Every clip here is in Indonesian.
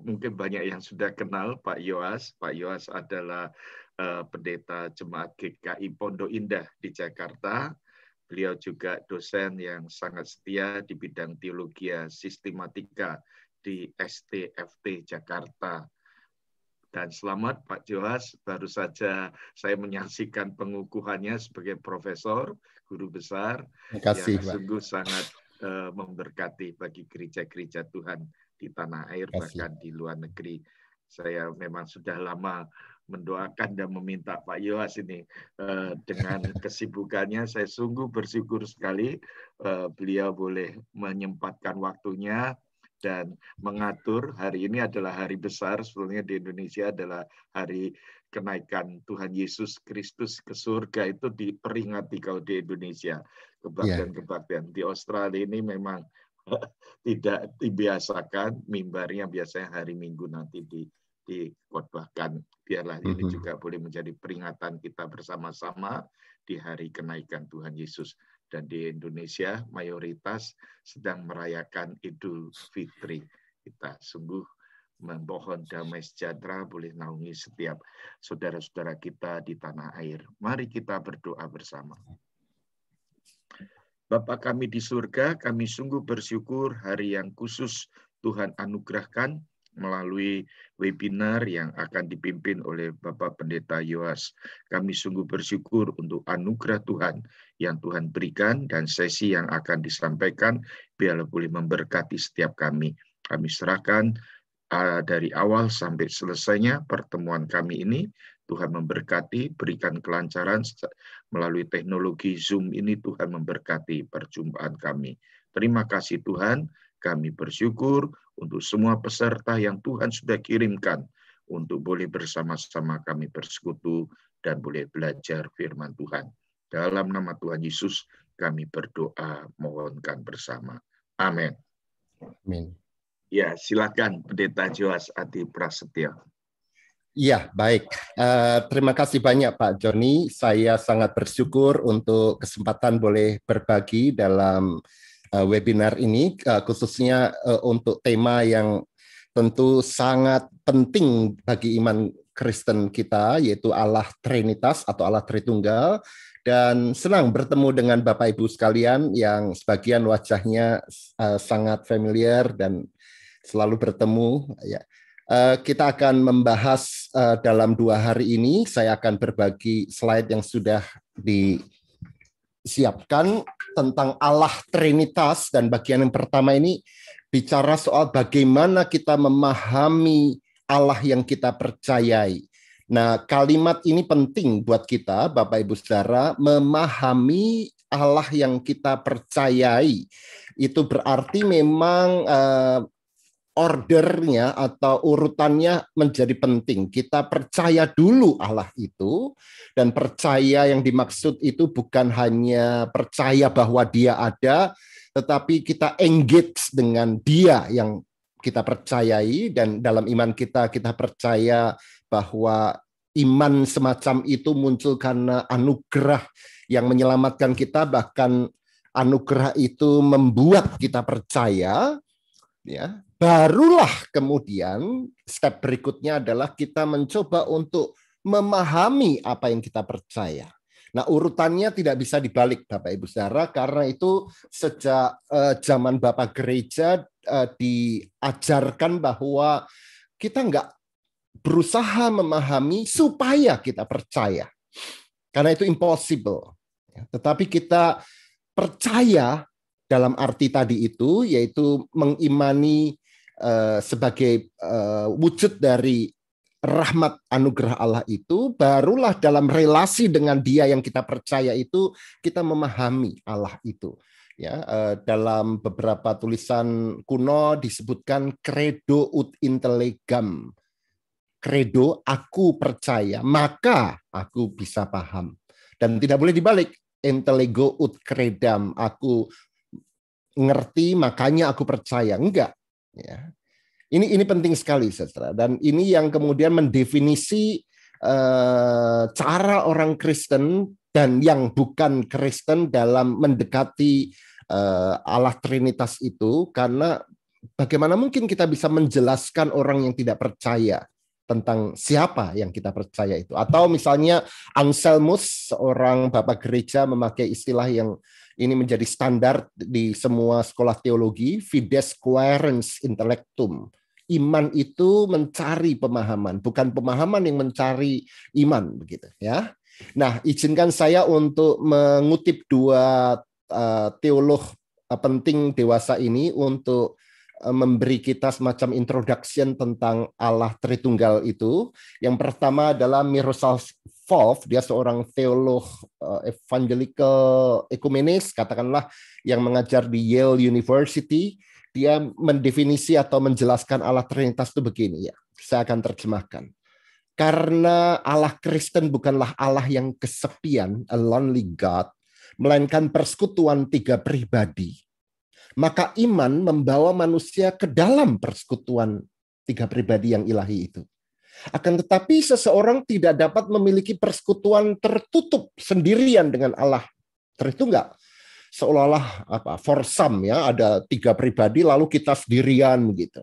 mungkin banyak yang sudah kenal Pak Yoas. Pak Yoas adalah pendeta jemaat GKI Pondok Indah di Jakarta. Beliau juga dosen yang sangat setia di bidang teologi sistematika di STFT Jakarta. Dan selamat Pak Yoas, baru saja saya menyaksikan pengukuhannya sebagai profesor, guru besar, kasih, yang sungguh sangat memberkati bagi gereja-gereja Tuhan di tanah air, bahkan di luar negeri. Saya memang sudah lama mendoakan dan meminta Pak Yoas ini. Dengan kesibukannya, saya sungguh bersyukur sekali beliau boleh menyempatkan waktunya dan mengatur. Hari ini adalah hari besar, sebetulnya di Indonesia adalah hari kenaikan Tuhan Yesus Kristus ke surga, itu diperingati kalau di Indonesia. Kebaktian-kebaktian. Di Australia ini memang tidak dibiasakan, mimbarnya biasanya hari Minggu nanti dikhotbahkan. Biarlah ini juga boleh menjadi peringatan kita bersama-sama di hari kenaikan Tuhan Yesus. Dan di Indonesia mayoritas sedang merayakan Idul Fitri. Kita sungguh memohon damai sejahtera boleh naungi setiap saudara-saudara kita di tanah air. Mari kita berdoa bersama. Bapa kami di surga, kami sungguh bersyukur hari yang khusus Tuhan anugerahkan melalui webinar yang akan dipimpin oleh Bapak Pendeta Yoas. Kami sungguh bersyukur untuk anugerah Tuhan yang Tuhan berikan dan sesi yang akan disampaikan biarlah boleh memberkati setiap kami. Kami serahkan dari awal sampai selesainya pertemuan kami ini. Tuhan memberkati, berikan kelancaran melalui teknologi Zoom ini. Tuhan memberkati perjumpaan kami. Terima kasih Tuhan, kami bersyukur untuk semua peserta yang Tuhan sudah kirimkan untuk boleh bersama-sama kami bersekutu dan boleh belajar firman Tuhan. Dalam nama Tuhan Yesus kami berdoa mohonkan bersama. Amin. Amin. Ya, silakan Pendeta Yoas Adi Prasetyo. Iya, baik. Terima kasih banyak Pak Joni. Saya sangat bersyukur untuk kesempatan boleh berbagi dalam webinar ini, khususnya untuk tema yang tentu sangat penting bagi iman Kristen kita, yaitu Allah Trinitas atau Allah Tritunggal. Dan senang bertemu dengan Bapak Ibu sekalian yang sebagian wajahnya sangat familiar dan selalu bertemu. Ya. Kita akan membahas dalam 2 hari ini. Saya akan berbagi slide yang sudah disiapkan tentang Allah Trinitas, dan bagian yang pertama ini bicara soal bagaimana kita memahami Allah yang kita percayai. Nah, kalimat ini penting buat kita, Bapak Ibu Saudara, memahami Allah yang kita percayai. Itu berarti memang ordernya atau urutannya menjadi penting. Kita percaya dulu Allah itu, dan percaya yang dimaksud itu bukan hanya percaya bahwa Dia ada, tetapi kita engage dengan Dia yang kita percayai, dan dalam iman kita percaya bahwa iman semacam itu muncul karena anugerah yang menyelamatkan kita, bahkan anugerah itu membuat kita percaya. Ya, barulah kemudian step berikutnya adalah kita mencoba untuk memahami apa yang kita percaya. Nah, urutannya tidak bisa dibalik Bapak Ibu Saudara, karena itu sejak zaman Bapak Gereja diajarkan bahwa kita enggak berusaha memahami supaya kita percaya. Karena itu impossible. Tetapi kita percaya dalam arti tadi itu, yaitu mengimani sebagai wujud dari rahmat anugerah Allah itu, barulah dalam relasi dengan Dia yang kita percaya itu, kita memahami Allah itu. Ya, dalam beberapa tulisan kuno disebutkan credo ut intellegam. Credo, aku percaya, maka aku bisa paham. Dan tidak boleh dibalik. Intellego ut credam, aku ngerti makanya aku percaya. Enggak. Ya. Ini penting sekali, saudara. Dan ini yang kemudian mendefinisi cara orang Kristen dan yang bukan Kristen dalam mendekati Allah Trinitas itu, karena bagaimana mungkin kita bisa menjelaskan orang yang tidak percaya tentang siapa yang kita percaya itu? Atau misalnya Anselmus, seorang bapak gereja, memakai istilah yang ini menjadi standar di semua sekolah teologi, fides quaerens intellectum. Iman itu mencari pemahaman, bukan pemahaman yang mencari iman, begitu ya. Nah, izinkan saya untuk mengutip dua teolog penting dewasa ini untuk memberi kita semacam introduction tentang Allah Tritunggal itu. Yang pertama adalah Miroslav Volf, dia seorang teolog evangelical ekumenis, katakanlah yang mengajar di Yale University. Dia mendefinisi atau menjelaskan Allah Trinitas itu begini ya. Saya akan terjemahkan. Karena Allah Kristen bukanlah Allah yang kesepian, a lonely God, melainkan persekutuan tiga pribadi. Maka iman membawa manusia ke dalam persekutuan tiga pribadi yang ilahi itu. Akan tetapi seseorang tidak dapat memiliki persekutuan tertutup sendirian dengan Allah Tritunggal. Seolah-olah for some ya, ada tiga pribadi lalu kita sendirian gitu.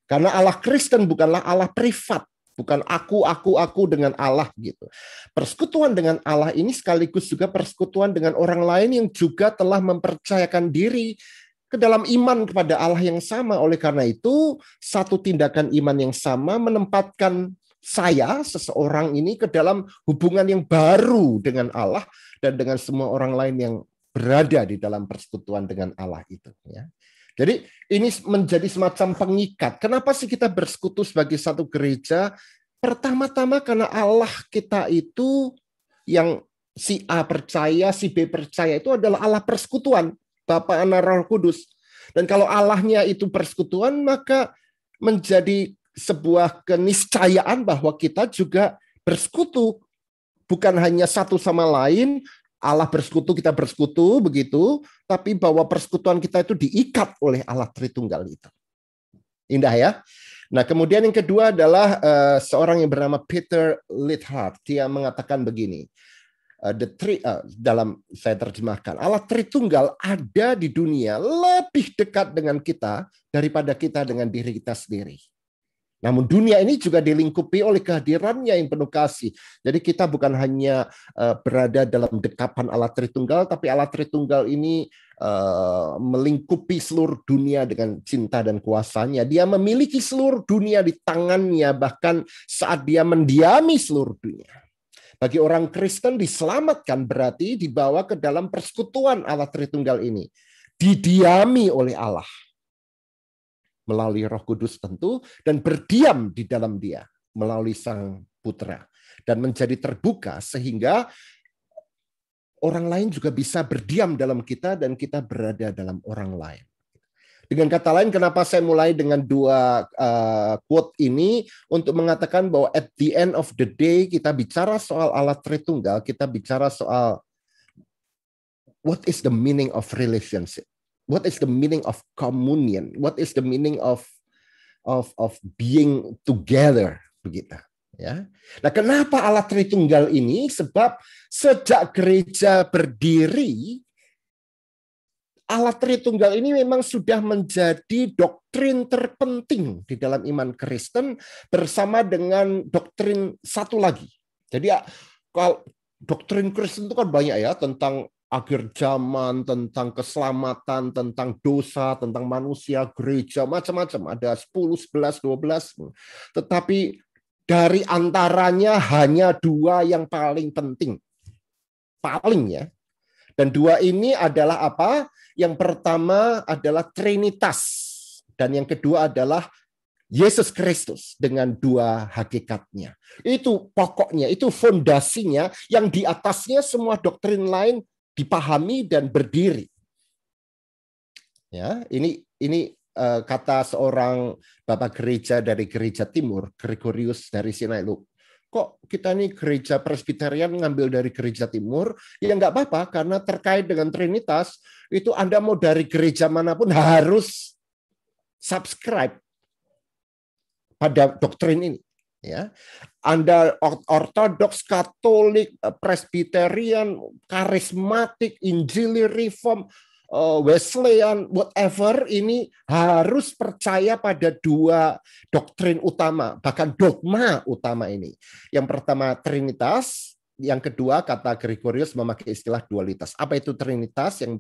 Karena Allah Kristen bukanlah Allah privat, bukan aku dengan Allah gitu. Persekutuan dengan Allah ini sekaligus juga persekutuan dengan orang lain yang juga telah mempercayakan diri ke dalam iman kepada Allah yang sama. Oleh karena itu, satu tindakan iman yang sama menempatkan saya, seseorang ini, ke dalam hubungan yang baru dengan Allah dan dengan semua orang lain yang berada di dalam persekutuan dengan Allah itu. Ya. Jadi ini menjadi semacam pengikat. Kenapa sih kita bersekutu sebagai satu gereja? Pertama-tama karena Allah kita itu yang si A percaya, si B percaya itu adalah Allah persekutuan. Bapa, Anak, Roh Kudus. Dan kalau Allahnya itu persekutuan, maka menjadi sebuah keniscayaan bahwa kita juga bersekutu. Bukan hanya satu sama lain, Allah bersekutu, kita bersekutu, begitu, tapi bahwa persekutuan kita itu diikat oleh Allah Tritunggal itu. Indah ya? Nah, kemudian yang kedua adalah seorang yang bernama Peter Leithart. Dia mengatakan begini, dalam saya terjemahkan, Allah Tritunggal ada di dunia lebih dekat dengan kita daripada kita dengan diri kita sendiri. Namun dunia ini juga dilingkupi oleh kehadirannya yang penuh kasih. Jadi kita bukan hanya berada dalam dekapan Allah Tritunggal, tapi Allah Tritunggal ini melingkupi seluruh dunia dengan cinta dan kuasanya. Dia memiliki seluruh dunia di tangannya, bahkan saat dia mendiami seluruh dunia. Bagi orang Kristen diselamatkan berarti dibawa ke dalam persekutuan Allah Tritunggal ini. Didiami oleh Allah. Melalui Roh Kudus tentu, dan berdiam di dalam dia melalui Sang Putra. Dan menjadi terbuka sehingga orang lain juga bisa berdiam dalam kita dan kita berada dalam orang lain. Dengan kata lain, kenapa saya mulai dengan dua quote ini untuk mengatakan bahwa at the end of the day kita bicara soal Allah Tritunggal, kita bicara soal what is the meaning of relationship? What is the meaning of communion? What is the meaning of being together, begitu ya. Nah, kenapa Allah Tritunggal ini? Sebab sejak gereja berdiri, Allah Tritunggal ini memang sudah menjadi doktrin terpenting di dalam iman Kristen bersama dengan doktrin satu lagi. Jadi kalau doktrin Kristen itu kan banyak ya, tentang akhir zaman, tentang keselamatan, tentang dosa, tentang manusia, gereja, macam-macam. Ada 10, 11, 12. Tetapi dari antaranya hanya dua yang paling penting. Paling ya. Dan dua ini adalah apa? Yang pertama adalah Trinitas. Dan yang kedua adalah Yesus Kristus dengan dua hakikatnya. Itu pokoknya, itu fondasinya, yang di atasnya semua doktrin lain dipahami dan berdiri. Ya, ini kata seorang bapak gereja dari gereja timur, Gregorius dari Sinai. Kok kita ini gereja Presbyterian ngambil dari gereja timur? Ya nggak apa-apa, karena terkait dengan Trinitas, itu Anda mau dari gereja manapun harus subscribe pada doktrin ini. Ya, Anda Ortodoks, Katolik, Presbyterian, Karismatik, Injili, Reform, Wesleyan, whatever, ini harus percaya pada dua doktrin utama, bahkan dogma utama ini. Yang pertama Trinitas, yang kedua kata Gregorius memakai istilah dualitas. Apa itu Trinitas yang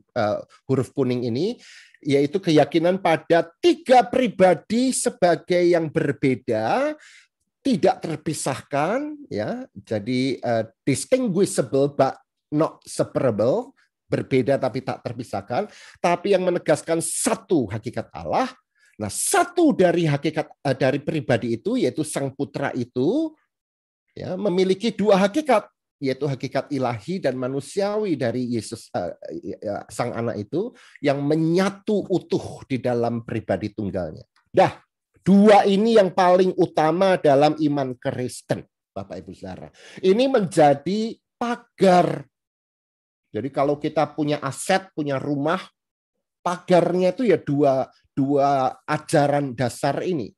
huruf kuning ini? Yaitu keyakinan pada tiga pribadi sebagai yang berbeda, tidak terpisahkan, ya. Jadi distinguishable but not separable, berbeda tapi tak terpisahkan, tapi yang menegaskan satu hakikat Allah. Nah, satu dari hakikat dari pribadi itu, yaitu Sang Putra itu, ya, memiliki dua hakikat, yaitu hakikat ilahi dan manusiawi dari Yesus, Sang Anak itu, yang menyatu utuh di dalam pribadi tunggalnya. Dah, dua ini yang paling utama dalam iman Kristen, Bapak Ibu Saudara. Ini menjadi pagar. Jadi kalau kita punya aset, punya rumah, pagarnya itu ya dua ajaran dasar ini.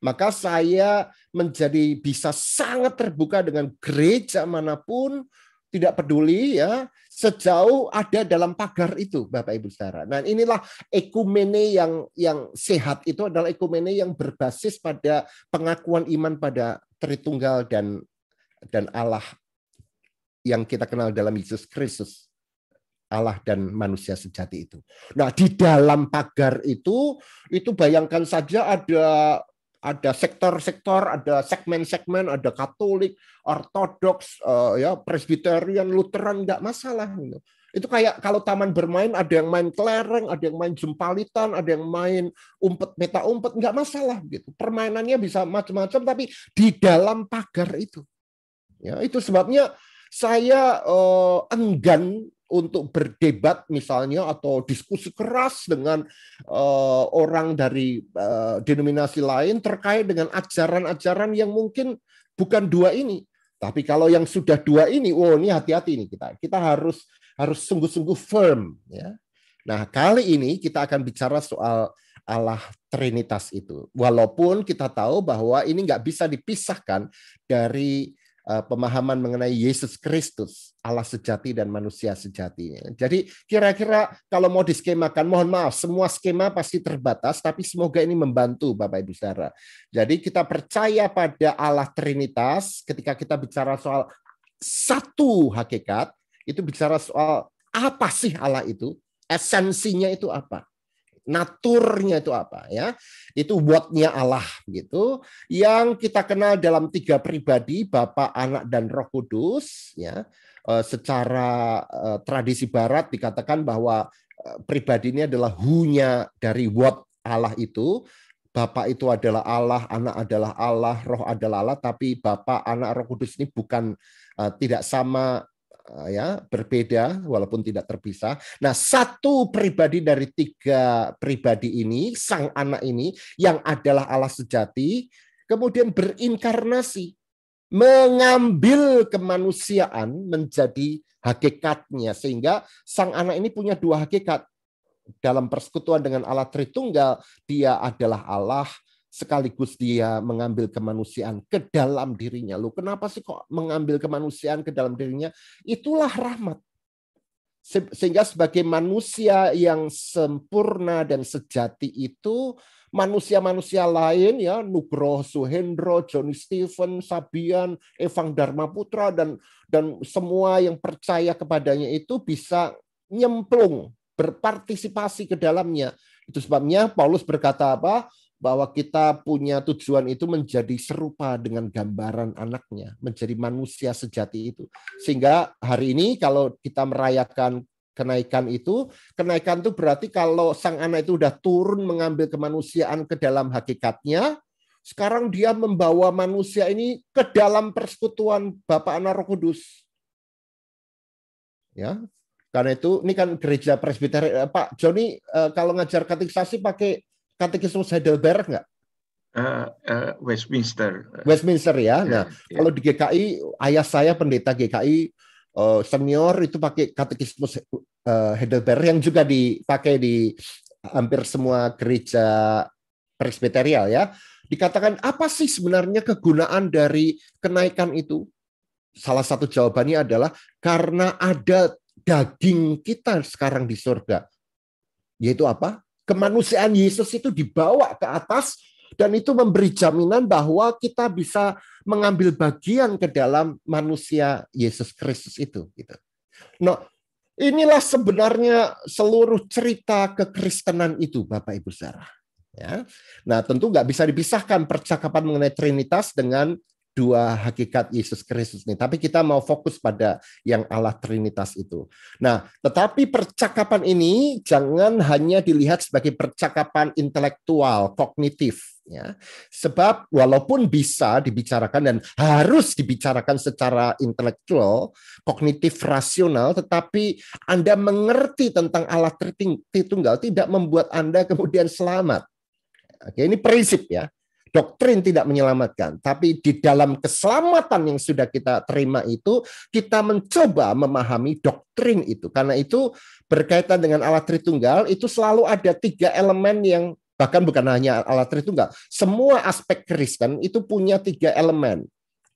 Maka saya menjadi bisa sangat terbuka dengan gereja manapun, tidak peduli ya, sejauh ada dalam pagar itu, Bapak Ibu Saudara. Nah, inilah ekumene yang sehat, itu adalah ekumene yang berbasis pada pengakuan iman pada Tritunggal dan Allah yang kita kenal dalam Yesus Kristus. Allah dan manusia sejati itu. Nah, di dalam pagar itu bayangkan saja ada sektor-sektor, ada segmen-segmen, ada Katolik, Ortodoks, ya, Presbyterian, Lutheran, enggak masalah gitu. Itu kayak kalau taman bermain, ada yang main kelereng, ada yang main jempalitan, ada yang main umpet meta umpet, enggak masalah gitu. Permainannya bisa macam-macam, tapi di dalam pagar itu. Ya, itu sebabnya saya enggan untuk berdebat misalnya atau diskusi keras dengan orang dari denominasi lain terkait dengan ajaran-ajaran yang mungkin bukan dua ini. Tapi kalau yang sudah dua ini, ini hati-hati nih kita harus sungguh-sungguh firm. Ya. Nah, kali ini kita akan bicara soal Allah Trinitas itu. Walaupun kita tahu bahwa ini nggak bisa dipisahkan dari pemahaman mengenai Yesus Kristus, Allah sejati dan manusia sejati. Jadi kira-kira kalau mau diskemakan, mohon maaf, semua skema pasti terbatas, tapi semoga ini membantu Bapak Ibu Saudara. Jadi kita percaya pada Allah Trinitas, ketika kita bicara soal satu hakikat, itu bicara soal apa sih Allah itu, esensinya itu apa. Naturnya itu apa ya? Itu buatnya Allah gitu. Yang kita kenal dalam tiga pribadi, Bapa, Anak dan Roh Kudus ya. Secara tradisi barat dikatakan bahwa pribadi ini adalah who-nya dari what Allah itu. Bapa itu adalah Allah, Anak adalah Allah, Roh adalah Allah, tapi Bapa, Anak, Roh Kudus ini bukan tidak sama ya, berbeda walaupun tidak terpisah. Nah, satu pribadi dari tiga pribadi ini, Sang Anak ini yang adalah Allah sejati, kemudian berinkarnasi, mengambil kemanusiaan menjadi hakikatnya, sehingga Sang Anak ini punya dua hakikat. Dalam persekutuan dengan Allah Tritunggal, dia adalah Allah, sekaligus dia mengambil kemanusiaan ke dalam dirinya. Loh, kenapa sih kok mengambil kemanusiaan ke dalam dirinya? Itulah rahmat. Sehingga sebagai manusia yang sempurna dan sejati itu, manusia-manusia lain ya, Nugroho Suhendro, Johnny Stephen, Sabian, Evang Dharma Putra dan semua yang percaya kepadanya itu bisa nyemplung, berpartisipasi ke dalamnya. Itu sebabnya Paulus berkata apa? Bahwa kita punya tujuan itu menjadi serupa dengan gambaran anaknya, menjadi manusia sejati itu. Sehingga hari ini kalau kita merayakan kenaikan itu berarti kalau Sang Anak itu udah turun mengambil kemanusiaan ke dalam hakikatnya, sekarang dia membawa manusia ini ke dalam persekutuan Bapa, Anak, Roh Kudus. Ya. Karena itu ini kan gereja Presbyterian, Pak Joni kalau ngajar katekisasi pakai katekismus Heidelberg nggak? Westminster. Westminster ya. Nah, kalau di GKI, ayah saya pendeta GKI senior itu pakai katekismus Heidelberg yang juga dipakai di hampir semua gereja presbyterial ya. Dikatakan apa sih sebenarnya kegunaan dari kenaikan itu? Salah satu jawabannya adalah karena ada daging kita sekarang di surga. Yaitu apa? Kemanusiaan Yesus itu dibawa ke atas, dan itu memberi jaminan bahwa kita bisa mengambil bagian ke dalam manusia Yesus Kristus itu. Gitu. Nah, inilah sebenarnya seluruh cerita kekristenan itu, Bapak Ibu Saudara. Ya. Nah, tentu nggak bisa dipisahkan percakapan mengenai Trinitas dengan dua hakikat Yesus Kristus ini. Tapi kita mau fokus pada yang Allah Trinitas itu. Nah, tetapi percakapan ini jangan hanya dilihat sebagai percakapan intelektual, kognitif. Ya. Sebab walaupun bisa dibicarakan dan harus dibicarakan secara intelektual, kognitif, rasional, tetapi Anda mengerti tentang Allah Tritunggal tidak membuat Anda kemudian selamat. Oke, ini prinsip ya. Doktrin tidak menyelamatkan, tapi di dalam keselamatan yang sudah kita terima itu, kita mencoba memahami doktrin itu. Karena itu berkaitan dengan Allah Tritunggal, itu selalu ada 3 elemen yang, bahkan bukan hanya Allah Tritunggal, semua aspek Kristen itu punya 3 elemen.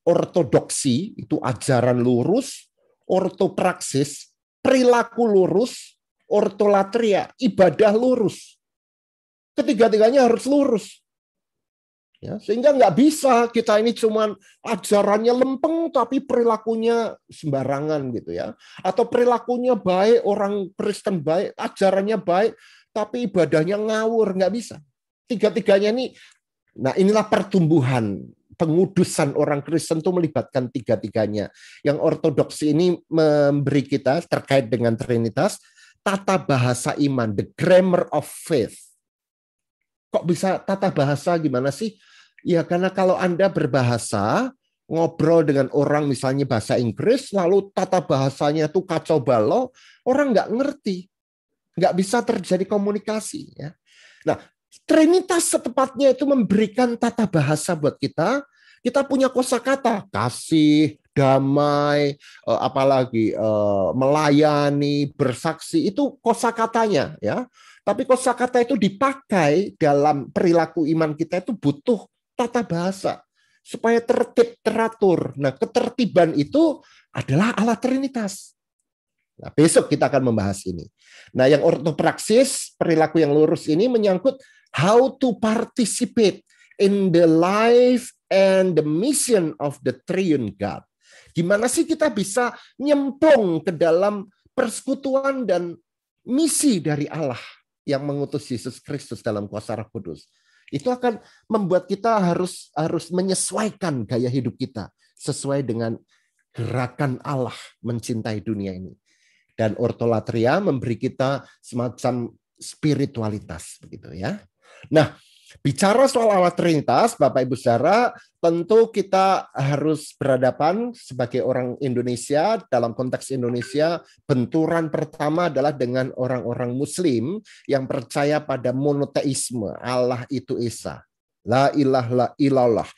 Ortodoksi, itu ajaran lurus, ortopraksis, perilaku lurus, ortolatria, ibadah lurus. Ketiga-tiganya harus lurus. Ya, sehingga nggak bisa kita ini cuman ajarannya lempeng tapi perilakunya sembarangan gitu ya. Atau perilakunya baik, orang Kristen baik, ajarannya baik, tapi ibadahnya ngawur, nggak bisa. Tiga-tiganya ini, nah inilah pertumbuhan, pengudusan orang Kristen itu melibatkan tiga-tiganya. Yang ortodoksi ini memberi kita terkait dengan Trinitas, tata bahasa iman, the grammar of faith. Kok bisa tata bahasa gimana sih? Ya karena kalau Anda berbahasa, ngobrol dengan orang misalnya bahasa Inggris, lalu tata bahasanya tuh kacau balau, orang nggak ngerti. Nggak bisa terjadi komunikasi. Ya. Nah, Trinitas setepatnya itu memberikan tata bahasa buat kita. Kita punya kosakata, kasih, damai, apalagi melayani, bersaksi, itu kosakatanya. Ya. Tapi kosakata itu dipakai dalam perilaku iman kita itu butuh tata bahasa supaya tertib, teratur. Nah, ketertiban itu adalah Allah Trinitas. Nah, besok kita akan membahas ini. Nah, yang ortopraksis, perilaku yang lurus ini menyangkut how to participate in the life and the mission of the Triune God. Gimana sih kita bisa nyemplung ke dalam persekutuan dan misi dari Allah yang mengutus Yesus Kristus dalam kuasa Roh Kudus. Itu akan membuat kita harus menyesuaikan gaya hidup kita sesuai dengan gerakan Allah mencintai dunia ini. Dan ortolatria memberi kita semacam spiritualitas begitu ya. Nah, bicara soal Allah Trinitas, Bapak Ibu Saudara, tentu kita harus berhadapan sebagai orang Indonesia, dalam konteks Indonesia, benturan pertama adalah dengan orang-orang Muslim yang percaya pada monoteisme, Allah itu Esa, la ilaha illallah,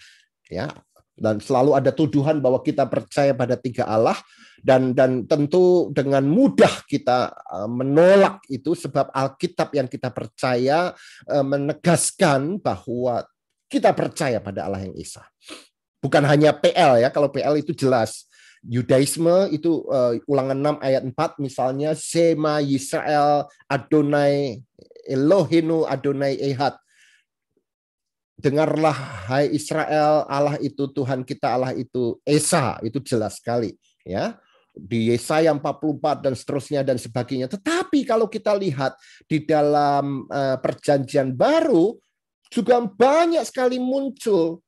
ya. Dan selalu ada tuduhan bahwa kita percaya pada 3 Allah, dan tentu dengan mudah kita menolak itu sebab Alkitab yang kita percaya menegaskan bahwa kita percaya pada Allah yang Esa. Bukan hanya PL ya, kalau PL itu jelas. Yudaisme itu Ulangan 6 ayat 4 misalnya, Shema Yisrael Adonai Elohenu Adonai Ehad. Dengarlah hai Israel, Allah itu Tuhan kita, Allah itu Esa, itu jelas sekali ya. Di Yesaya 44 dan seterusnya dan sebagainya. Tetapi kalau kita lihat di dalam perjanjian baru juga banyak sekali muncul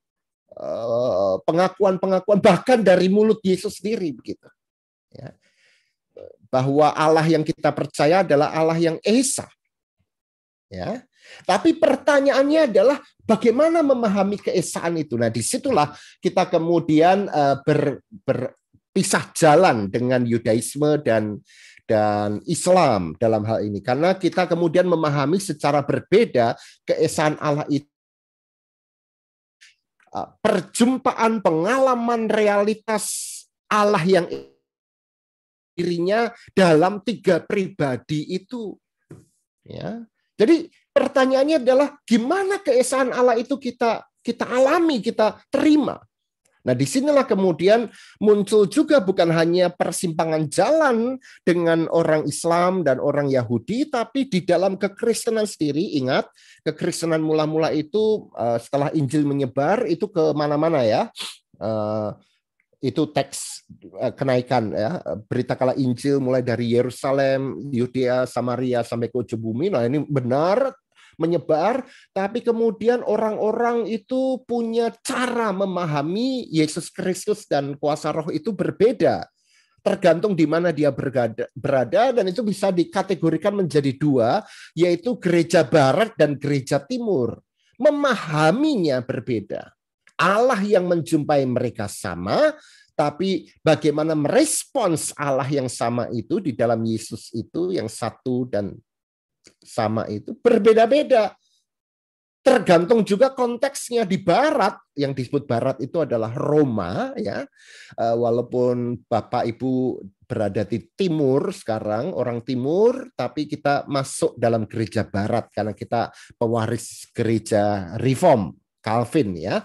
pengakuan-pengakuan bahkan dari mulut Yesus sendiri begitu. Ya. Bahwa Allah yang kita percaya adalah Allah yang Esa. Ya. Tapi pertanyaannya adalah bagaimana memahami keesaan itu. Nah, disitulah kita kemudian berpisah jalan dengan Yudaisme dan Islam dalam hal ini. Karena kita kemudian memahami secara berbeda keesaan Allah itu. Perjumpaan pengalaman realitas Allah yang dirinya dalam 3 pribadi itu. Ya. Jadi pertanyaannya adalah gimana keesaan Allah itu kita alami, kita terima. Nah, disinilah kemudian muncul juga bukan hanya persimpangan jalan dengan orang Islam dan orang Yahudi, tapi di dalam kekristenan sendiri. Ingat, kekristenan mula-mula itu setelah Injil menyebar itu ke mana-mana ya. Itu teks kenaikan ya, beritakanlah Injil mulai dari Yerusalem, Yudea, Samaria sampai ke ujung bumi. Nah, ini benar menyebar, tapi kemudian orang-orang itu punya cara memahami Yesus Kristus dan kuasa roh itu berbeda. Tergantung di mana dia berada, dan itu bisa dikategorikan menjadi dua, yaitu gereja barat dan gereja timur. Memahaminya berbeda. Allah yang menjumpai mereka sama, tapi bagaimana merespons Allah yang sama itu di dalam Yesus itu yang satu dan sama itu berbeda-beda. Tergantung juga konteksnya. Di barat, yang disebut barat itu adalah Roma ya. Walaupun Bapak Ibu berada di timur sekarang, orang timur, tapi kita masuk dalam gereja barat karena kita pewaris gereja Reform Calvin ya.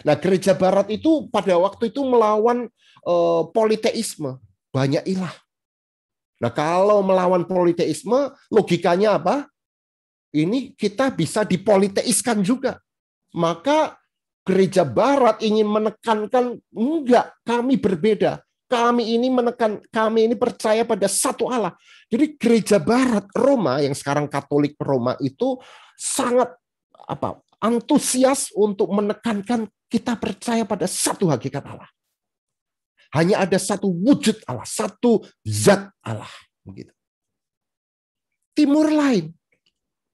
Nah, gereja barat itu pada waktu itu melawan politeisme, banyak ilah. Nah, kalau melawan politeisme, logikanya apa? Ini kita bisa dipoliteiskan juga. Maka gereja barat ingin menekankan, enggak, kami berbeda. Kami ini percaya pada satu Allah. Jadi gereja barat Roma, yang sekarang Katolik Roma itu sangat antusias untuk menekankan kita percaya pada satu hakikat Allah. Hanya ada satu wujud Allah, satu zat Allah. Begitu. Timur lain.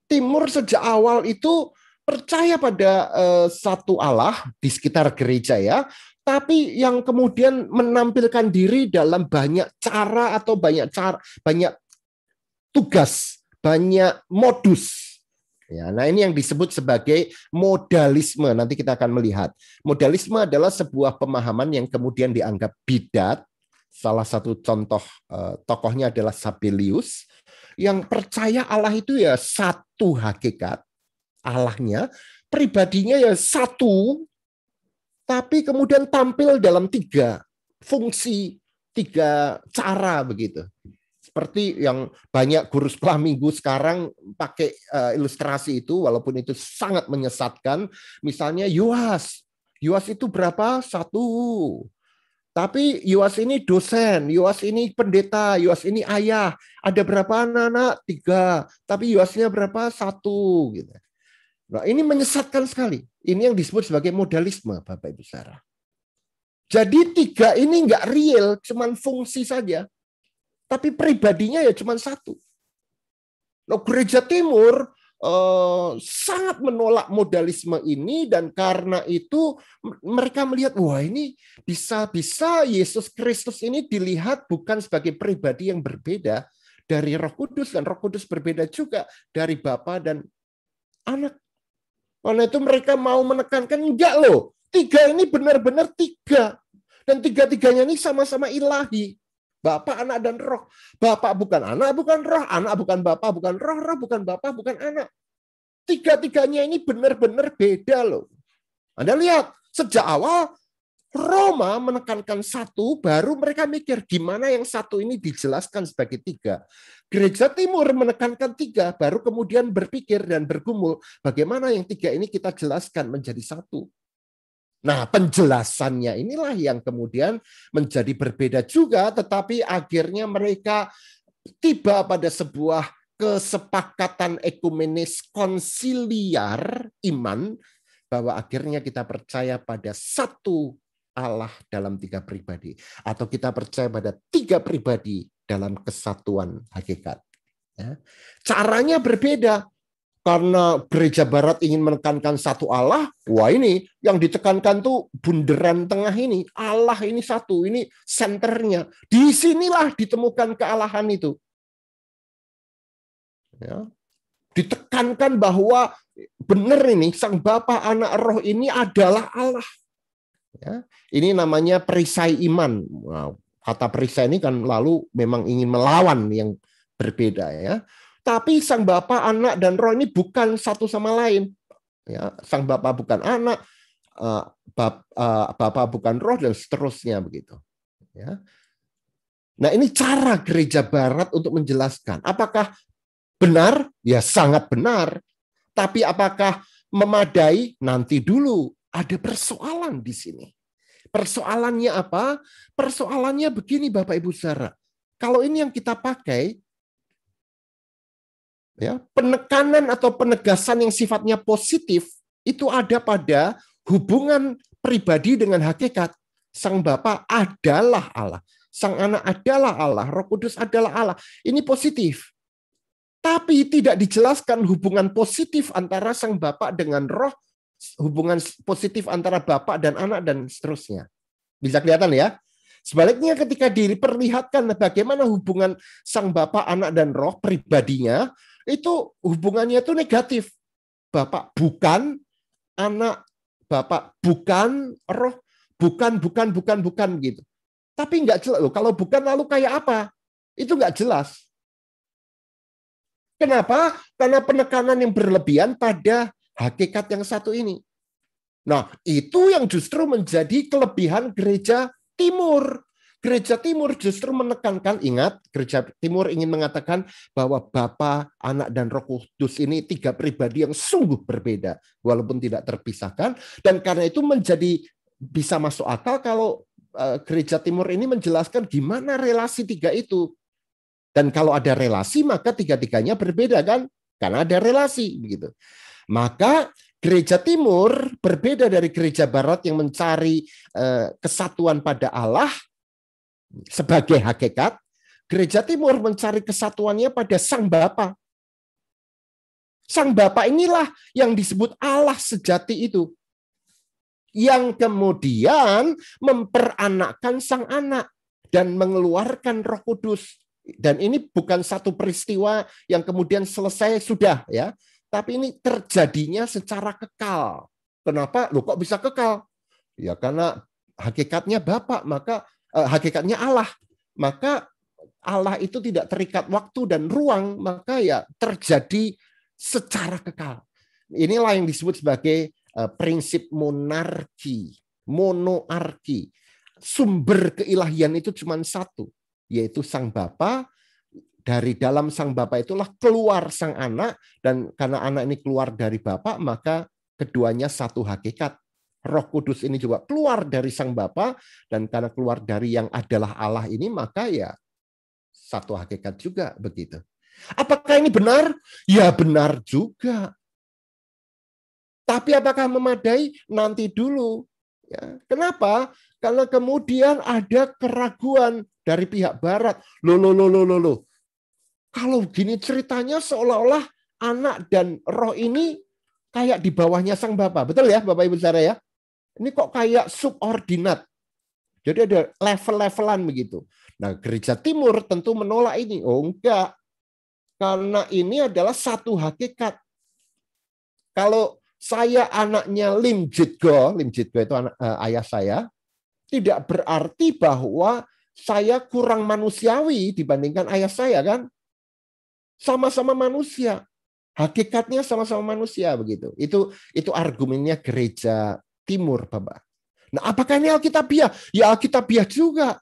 Timur sejak awal itu percaya pada satu Allah di sekitar gereja ya, tapi yang kemudian menampilkan diri dalam banyak cara atau banyak tugas, banyak modus. Ya, nah ini yang disebut sebagai modalisme. Nanti kita akan melihat. Modalisme adalah sebuah pemahaman yang kemudian dianggap bidat. Salah satu contoh tokohnya adalah Sabellius, yang percaya Allah itu ya satu hakikat, Allahnya, pribadinya ya satu, tapi kemudian tampil dalam tiga fungsi, tiga cara begitu. Seperti yang banyak guru sekolah minggu sekarang pakai ilustrasi itu, walaupun itu sangat menyesatkan. Misalnya Yoas itu berapa? 1. Tapi Yoas ini dosen, Yoas ini pendeta, Yoas ini ayah. Ada berapa anak-anak? 3. Tapi Yoasnya berapa? 1. Gitu. Nah, ini menyesatkan sekali. Ini yang disebut sebagai modalisme, Bapak Ibu Saudara. Jadi 3 ini nggak real, cuman fungsi saja. Tapi pribadinya ya cuma 1. Nah, gereja timur sangat menolak modalisme ini, dan karena itu mereka melihat, wah ini bisa-bisa Yesus Kristus ini dilihat bukan sebagai pribadi yang berbeda dari Roh Kudus, dan Roh Kudus berbeda juga dari Bapa dan Anak. Karena itu mereka mau menekankan, enggak loh, 3 ini benar-benar 3. Dan 3-tiganya ini sama-sama ilahi. Bapa, Anak, dan Roh. Bapa bukan Anak, bukan Roh. Anak bukan Bapa, bukan Roh. Roh bukan Bapa, bukan Anak. 3-tiganya ini benar-benar beda loh. Anda lihat, sejak awal Roma menekankan 1, baru mereka mikir gimana yang 1 ini dijelaskan sebagai 3. Gereja Timur menekankan 3, baru kemudian berpikir dan bergumul bagaimana yang 3 ini kita jelaskan menjadi 1. Nah, penjelasannya inilah yang kemudian menjadi berbeda juga, tetapi akhirnya mereka tiba pada sebuah kesepakatan ekumenis konsiliar iman, bahwa akhirnya kita percaya pada satu Allah dalam 3 pribadi, atau kita percaya pada 3 pribadi dalam kesatuan hakikat. Ya. Caranya berbeda. Karena gereja barat ingin menekankan satu Allah, wah ini yang ditekankan tuh bunderan tengah ini, Allah ini satu, ini senternya. Disinilah ditemukan kealahan itu. Ya. Ditekankan bahwa benar ini, Sang Bapa, Anak, Roh ini adalah Allah. Ya. Ini namanya perisai iman. Nah, kata perisai ini kan lalu memang ingin melawan yang berbeda ya. Tapi Sang Bapa, Anak, dan Roh ini bukan satu sama lain. Ya, Sang Bapa bukan Anak, Bapa bukan roh dan seterusnya begitu. Ya. Nah, ini cara gereja barat untuk menjelaskan. Apakah benar? Ya sangat benar. Tapi apakah memadai? Nanti dulu. Ada persoalan di sini. Persoalannya apa? Persoalannya begini Bapak Ibu Saudara. Kalau ini yang kita pakai, ya, penekanan atau penegasan yang sifatnya positif itu ada pada hubungan pribadi dengan hakikat. Sang Bapa adalah Allah. Sang Anak adalah Allah. Roh Kudus adalah Allah. Ini positif. Tapi tidak dijelaskan hubungan positif antara Sang Bapa dengan Roh, hubungan positif antara Bapa dan Anak, dan seterusnya. Bisa kelihatan ya? Sebaliknya ketika diperlihatkan bagaimana hubungan Sang Bapa, Anak, dan Roh pribadinya, itu hubungannya itu negatif. Bapa bukan, Anak, Bapa bukan, Roh bukan gitu. Tapi nggak jelas loh. Kalau bukan lalu kayak apa? Itu nggak jelas. Kenapa? Karena penekanan yang berlebihan pada hakikat yang satu ini. Nah, itu yang justru menjadi kelebihan gereja Timur. Gereja Timur justru menekankan, ingat, gereja Timur ingin mengatakan bahwa Bapa, Anak, dan Roh Kudus ini tiga pribadi yang sungguh berbeda, walaupun tidak terpisahkan. Dan karena itu menjadi bisa masuk akal kalau gereja Timur ini menjelaskan gimana relasi tiga itu. Dan kalau ada relasi, maka tiga-tiganya berbeda kan? Karena ada relasi begitu. Maka gereja Timur berbeda dari gereja Barat yang mencari kesatuan pada Allah sebagai hakikat. Gereja Timur mencari kesatuannya pada Sang Bapa. Sang Bapa inilah yang disebut Allah sejati itu, yang kemudian memperanakkan Sang Anak dan mengeluarkan Roh Kudus. Dan ini bukan satu peristiwa yang kemudian selesai sudah ya, tapi ini terjadinya secara kekal. Kenapa? Loh kok bisa kekal? Ya karena hakikatnya Bapa, maka hakikatnya Allah. Maka Allah itu tidak terikat waktu dan ruang, maka ya terjadi secara kekal. Inilah yang disebut sebagai prinsip monarki, monoarki. Sumber keilahian itu cuma satu, yaitu Sang Bapa. Dari dalam Sang Bapa itulah keluar Sang Anak, dan karena Anak ini keluar dari Bapa, maka keduanya satu hakikat. Roh Kudus ini juga keluar dari Sang Bapa, dan karena keluar dari yang adalah Allah ini, maka ya satu hakikat juga begitu. Apakah ini benar? Ya benar juga. Tapi apakah memadai? Nanti dulu. Ya, kenapa? Karena kemudian ada keraguan dari pihak Barat. Loh. Kalau gini ceritanya seolah-olah Anak dan Roh ini kayak di bawahnya Sang Bapa. Betul ya Bapak Ibu Saudara ya? Ini kok kayak subordinat. Jadi ada level-levelan begitu. Nah, gereja Timur tentu menolak ini. Oh enggak. Karena ini adalah satu hakikat. Kalau saya anaknya Lim Jitgo itu ayah saya, tidak berarti bahwa saya kurang manusiawi dibandingkan ayah saya kan. Sama-sama manusia. Hakikatnya sama-sama manusia begitu. Itu argumennya gereja Timur, Bapak. Nah, apakah ini Alkitabiah? Ya Alkitabiah juga.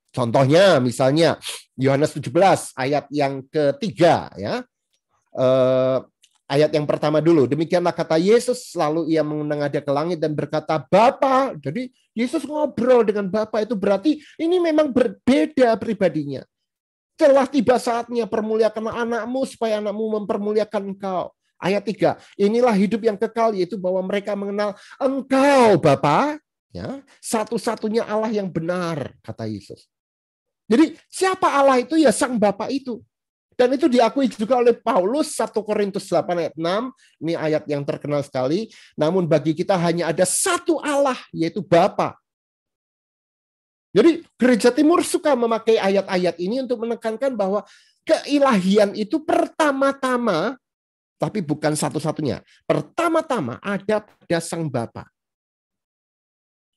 Contohnya misalnya Yohanes 17 ayat yang ketiga ya. Ayat yang pertama dulu. Demikianlah kata Yesus, lalu ia menengadah ke langit dan berkata, Bapa. Jadi Yesus ngobrol dengan Bapa, itu berarti ini memang berbeda pribadinya. Telah tiba saatnya permuliakanlah anakmu supaya anakmu mempermuliakan engkau. Ayat 3. Inilah hidup yang kekal, yaitu bahwa mereka mengenal engkau Bapa, ya, satu-satunya Allah yang benar, kata Yesus. Jadi siapa Allah itu? Ya Sang Bapa itu. Dan itu diakui juga oleh Paulus 1 Korintus 8 ayat 6. Ini ayat yang terkenal sekali. Namun bagi kita hanya ada satu Allah, yaitu Bapa. Jadi gereja Timur suka memakai ayat-ayat ini untuk menekankan bahwa keilahian itu pertama-tama, tapi bukan satu-satunya. Pertama-tama ada pada Sang Bapa.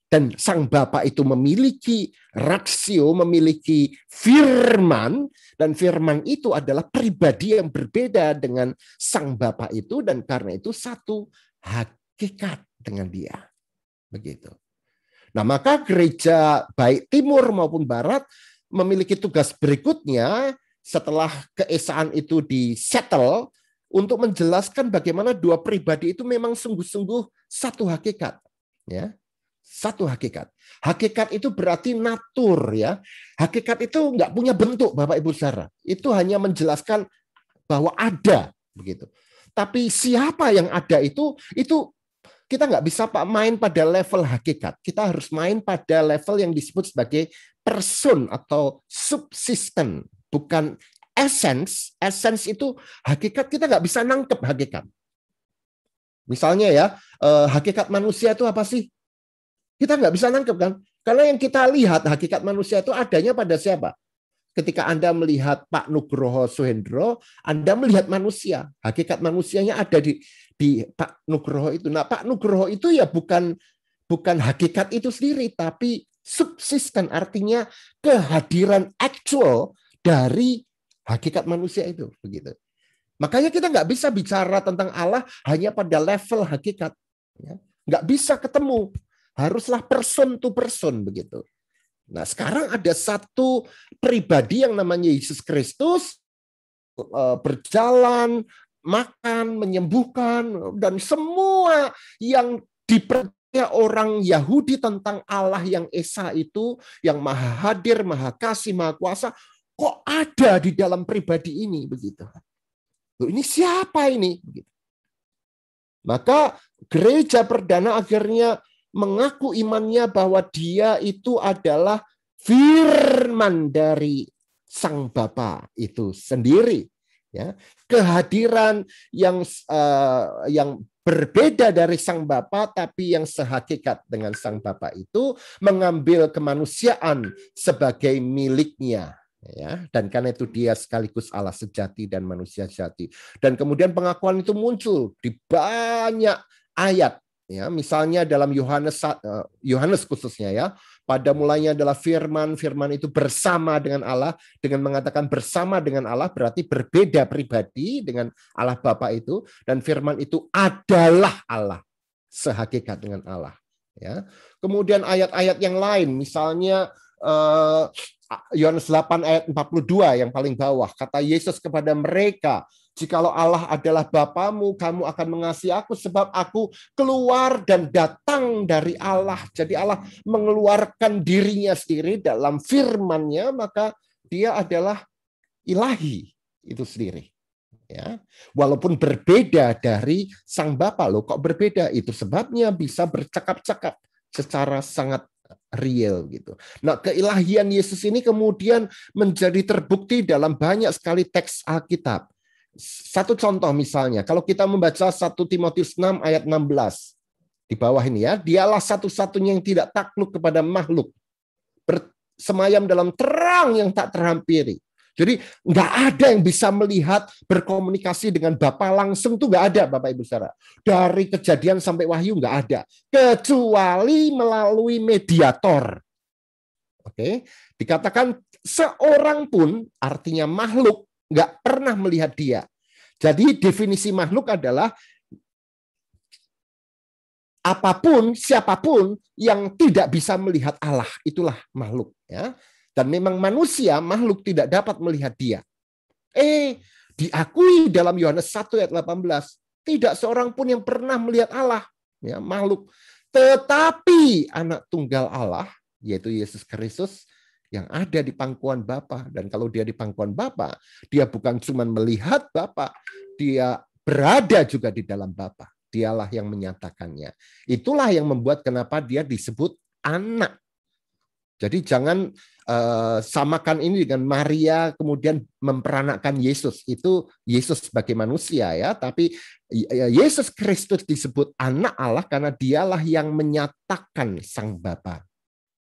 Dan Sang Bapa itu memiliki raksio, memiliki firman, dan firman itu adalah pribadi yang berbeda dengan Sang Bapa itu, dan karena itu satu hakikat dengan dia. Begitu. Nah, maka gereja baik timur maupun barat memiliki tugas berikutnya setelah keesaan itu disettle untuk menjelaskan bagaimana dua pribadi itu memang sungguh-sungguh satu hakikat, ya. Satu hakikat. Hakikat itu berarti natur, ya. Hakikat itu nggak punya bentuk, Bapak Ibu Saudara. Itu hanya menjelaskan bahwa ada, begitu. Tapi siapa yang ada itu kita nggak bisa Pak main pada level hakikat. Kita harus main pada level yang disebut sebagai person atau subsisten, bukan essence. Essence itu hakikat, kita nggak bisa nangkep hakikat. Misalnya ya, hakikat manusia itu apa sih? Kita nggak bisa nangkep kan? Karena yang kita lihat hakikat manusia itu adanya pada siapa? Ketika Anda melihat Pak Nugroho Suhendro, Anda melihat manusia. Hakikat manusianya ada di Pak Nugroho itu. Nah, Pak Nugroho itu ya bukan hakikat itu sendiri, tapi subsisten, artinya kehadiran actual dari hakikat manusia itu. Begitu. Makanya kita nggak bisa bicara tentang Allah hanya pada level hakikat. Nggak bisa ketemu. Haruslah person to person, begitu. Nah, sekarang ada satu pribadi yang namanya Yesus Kristus, berjalan, makan, menyembuhkan, dan semua yang dipercaya orang Yahudi tentang Allah yang Esa itu, yang maha hadir, maha kasih, maha kuasa, kok ada di dalam pribadi ini, begitu. Loh, ini siapa ini? Begitu. Maka gereja perdana akhirnya mengaku imannya bahwa dia itu adalah firman dari Sang Bapa itu sendiri, ya. Kehadiran yang berbeda dari Sang Bapa tapi yang sehakikat dengan Sang Bapa itu mengambil kemanusiaan sebagai miliknya, ya. Dan karena itu dia sekaligus Allah sejati dan manusia sejati. Dan kemudian pengakuan itu muncul di banyak ayat. Ya, misalnya dalam Yohanes khususnya, ya, pada mulanya adalah firman, firman itu bersama dengan Allah, dengan mengatakan bersama dengan Allah berarti berbeda pribadi dengan Allah Bapa itu, dan firman itu adalah Allah, sehakikat dengan Allah, ya. Kemudian ayat-ayat yang lain, misalnya Yohanes 8 ayat 42 yang paling bawah, kata Yesus kepada mereka, jikalau Allah adalah Bapamu, kamu akan mengasihi aku sebab aku keluar dan datang dari Allah. Jadi Allah mengeluarkan dirinya sendiri dalam firman-Nya, maka dia adalah ilahi itu sendiri. Ya, walaupun berbeda dari Sang Bapa, loh kok berbeda? Itu sebabnya bisa bercakap-cakap secara sangat real gitu. Nah, keilahian Yesus ini kemudian menjadi terbukti dalam banyak sekali teks Alkitab. Satu contoh misalnya, kalau kita membaca 1 Timotius 6 ayat 16, di bawah ini ya, dialah satu-satunya yang tidak takluk kepada makhluk, bersemayam dalam terang yang tak terhampiri. Jadi nggak ada yang bisa melihat berkomunikasi dengan Bapa langsung, tuh nggak ada, Bapak Ibu Saudara. Dari Kejadian sampai Wahyu nggak ada, kecuali melalui mediator. Oke, dikatakan seorang pun, artinya makhluk, nggak pernah melihat dia. Jadi definisi makhluk adalah apapun, siapapun yang tidak bisa melihat Allah, itulah makhluk, ya. Dan memang manusia, makhluk tidak dapat melihat dia. Diakui dalam Yohanes 1 ayat 18, tidak seorang pun yang pernah melihat Allah, ya, makhluk. Tetapi anak tunggal Allah, yaitu Yesus Kristus, yang ada di pangkuan Bapa. Dan kalau dia di pangkuan Bapa, dia bukan cuma melihat Bapa, dia berada juga di dalam Bapa. Dialah yang menyatakannya. Itulah yang membuat kenapa dia disebut anak. Jadi jangan samakan ini dengan Maria kemudian memperanakkan Yesus. Itu Yesus sebagai manusia, ya, tapi Yesus Kristus disebut anak Allah karena dialah yang menyatakan Sang Bapa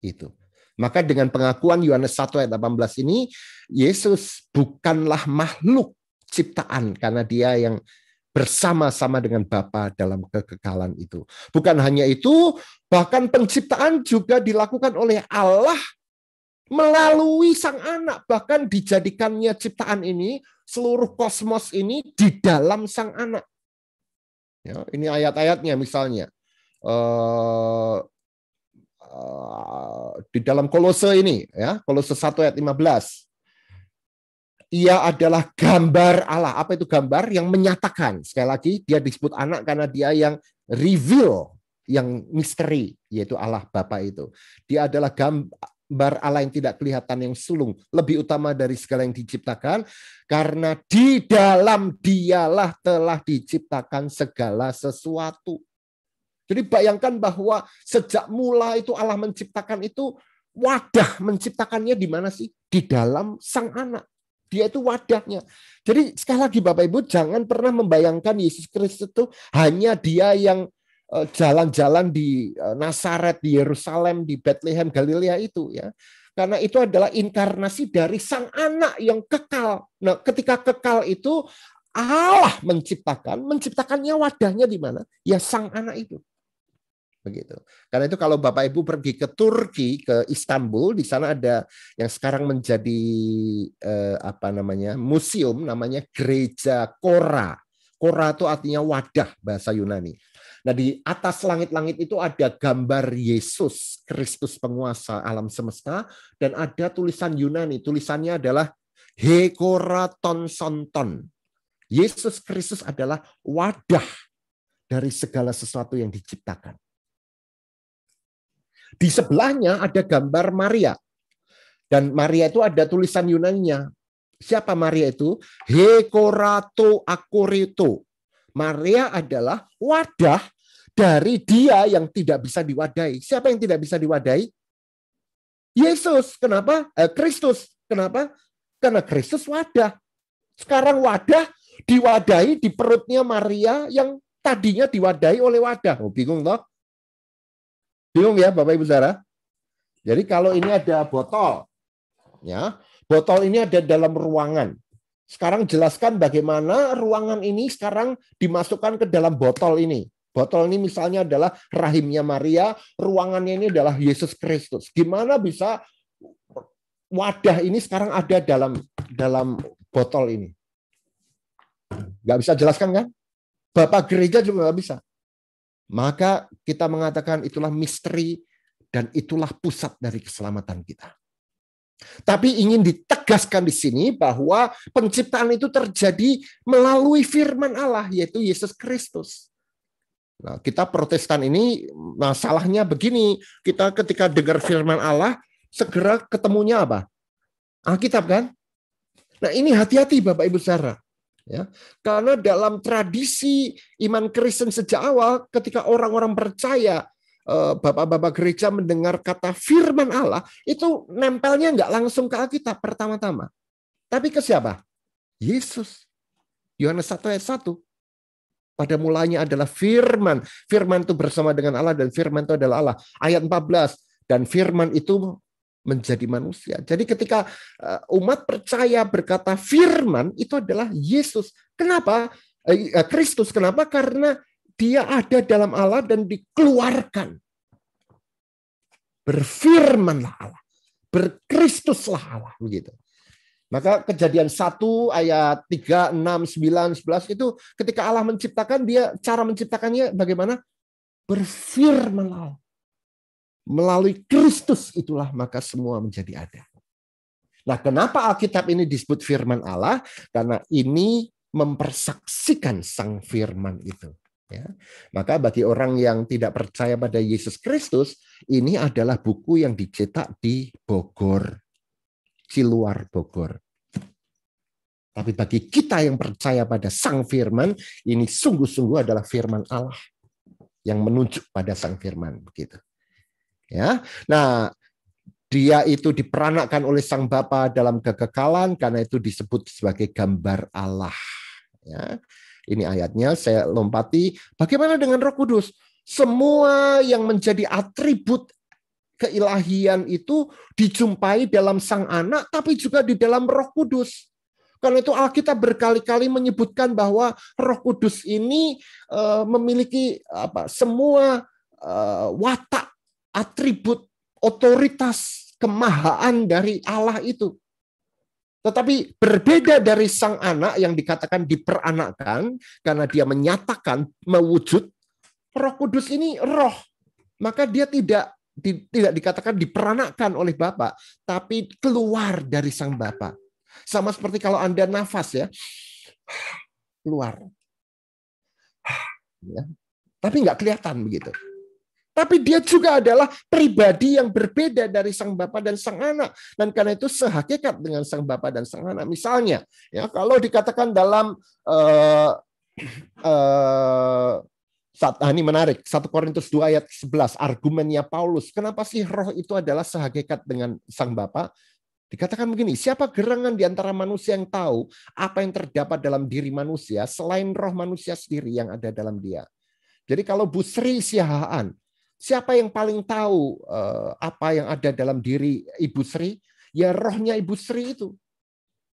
itu. Maka dengan pengakuan Yohanes 1 ayat 18 ini, Yesus bukanlah makhluk ciptaan karena dia yang bersama-sama dengan Bapa dalam kekekalan itu. Bukan hanya itu, bahkan penciptaan juga dilakukan oleh Allah melalui Sang Anak. Bahkan dijadikannya ciptaan ini, seluruh kosmos ini di dalam Sang Anak. Ya, ini ayat-ayatnya misalnya. di dalam Kolose ini, ya, Kolose 1 ayat 15. Ia adalah gambar Allah. Apa itu gambar? Yang menyatakan. Sekali lagi, dia disebut anak karena dia yang reveal, yang misteri, yaitu Allah Bapa itu. Dia adalah gambar Allah yang tidak kelihatan, yang sulung, lebih utama dari segala yang diciptakan, karena di dalam dialah telah diciptakan segala sesuatu. Jadi bayangkan bahwa sejak mula itu Allah menciptakan itu, wadah menciptakannya di mana sih? Di dalam sang anak. Dia itu wadahnya. Jadi sekali lagi Bapak Ibu, jangan pernah membayangkan Yesus Kristus itu hanya dia yang jalan-jalan di Nazaret, di Yerusalem, di Bethlehem, Galilea itu, ya. Karena itu adalah inkarnasi dari sang anak yang kekal. Nah, ketika kekal itu Allah menciptakannya wadahnya di mana? Ya sang anak itu. Begitu. Karena itu kalau Bapak Ibu pergi ke Turki, ke Istanbul, di sana ada yang sekarang menjadi museum, namanya Gereja Kora. Kora itu artinya wadah bahasa Yunani. Nah, di atas langit-langit itu ada gambar Yesus Kristus penguasa alam semesta, dan ada tulisan Yunani. Tulisannya adalah He Kora Ton Sonton. Yesus Kristus adalah wadah dari segala sesuatu yang diciptakan. Di sebelahnya ada gambar Maria. Dan Maria itu ada tulisan Yunaninya. Siapa Maria itu? Hekorato akorito. Maria adalah wadah dari dia yang tidak bisa diwadahi. Siapa yang tidak bisa diwadahi? Yesus. Kenapa? Kristus. Kenapa? Karena Kristus wadah. Sekarang wadah diwadahi di perutnya Maria yang tadinya diwadahi oleh wadah. Oh, bingung toh? Bingung ya Bapak Ibu Saudara? Jadi kalau ini ada botol, ya, botol ini ada dalam ruangan. Sekarang jelaskan bagaimana ruangan ini sekarang dimasukkan ke dalam botol ini. Botol ini misalnya adalah rahimnya Maria, ruangannya ini adalah Yesus Kristus. Gimana bisa wadah ini sekarang ada dalam botol ini? Nggak bisa jelaskan kan? Bapak gereja juga nggak bisa. Maka kita mengatakan itulah misteri dan itulah pusat dari keselamatan kita. Tapi ingin ditegaskan di sini bahwa penciptaan itu terjadi melalui firman Allah, yaitu Yesus Kristus. Nah, kita Protestan ini masalahnya begini, kita ketika dengar firman Allah segera ketemunya apa? Alkitab kan? Nah, ini hati-hati Bapak Ibu Saudara. Ya, karena dalam tradisi iman Kristen sejak awal, ketika orang-orang percaya, bapak-bapak gereja mendengar kata firman Allah, itu nempelnya nggak langsung ke Alkitab pertama-tama. Tapi ke siapa? Yesus. Yohanes 1 ayat 1. Pada mulanya adalah firman. Firman itu bersama dengan Allah dan firman itu adalah Allah. Ayat 14. Dan firman itu menjadi manusia. Jadi ketika umat percaya berkata firman, itu adalah Yesus. Kenapa? Kristus. Kenapa? Karena dia ada dalam Allah dan dikeluarkan. Berfirmanlah Allah. Berkristuslah Allah. Begitu. Maka Kejadian 1 ayat 3, 6, 9, 11 itu ketika Allah menciptakan, dia cara menciptakannya bagaimana? Berfirmanlah Allah. Melalui Kristus itulah maka semua menjadi ada. Nah, kenapa Alkitab ini disebut firman Allah? Karena ini mempersaksikan sang firman itu. Ya. Maka bagi orang yang tidak percaya pada Yesus Kristus, ini adalah buku yang dicetak di Bogor, Ciluar Bogor. Tapi bagi kita yang percaya pada sang firman, ini sungguh-sungguh adalah firman Allah yang menunjuk pada sang firman. Begitu. Ya, nah dia itu diperanakkan oleh Sang Bapa dalam kekekalan karena itu disebut sebagai gambar Allah. Ya, ini ayatnya saya lompati. Bagaimana dengan Roh Kudus? Semua yang menjadi atribut keilahian itu dijumpai dalam Sang Anak, tapi juga di dalam Roh Kudus. Karena itu Alkitab berkali-kali menyebutkan bahwa Roh Kudus ini memiliki semua watak, atribut, otoritas, kemahaan dari Allah itu. Tetapi berbeda dari Sang Anak yang dikatakan diperanakkan, karena dia menyatakan mewujud, Roh Kudus ini roh. Maka dia tidak tidak dikatakan diperanakkan oleh Bapa, tapi keluar dari Sang Bapa. Sama seperti kalau Anda nafas ya, keluar. Ya. Tapi nggak kelihatan begitu. Tapi dia juga adalah pribadi yang berbeda dari Sang Bapa dan Sang Anak. Dan karena itu sehakikat dengan Sang Bapa dan Sang Anak. Misalnya, ya kalau dikatakan dalam ini menarik, 1 Korintus 2 ayat 11, argumennya Paulus. Kenapa sih roh itu adalah sehakikat dengan Sang Bapa? Dikatakan begini, siapa gerangan di antara manusia yang tahu apa yang terdapat dalam diri manusia selain roh manusia sendiri yang ada dalam dia? Jadi kalau Bu Sri Siahaan, siapa yang paling tahu apa yang ada dalam diri Ibu Sri? Ya rohnya Ibu Sri itu.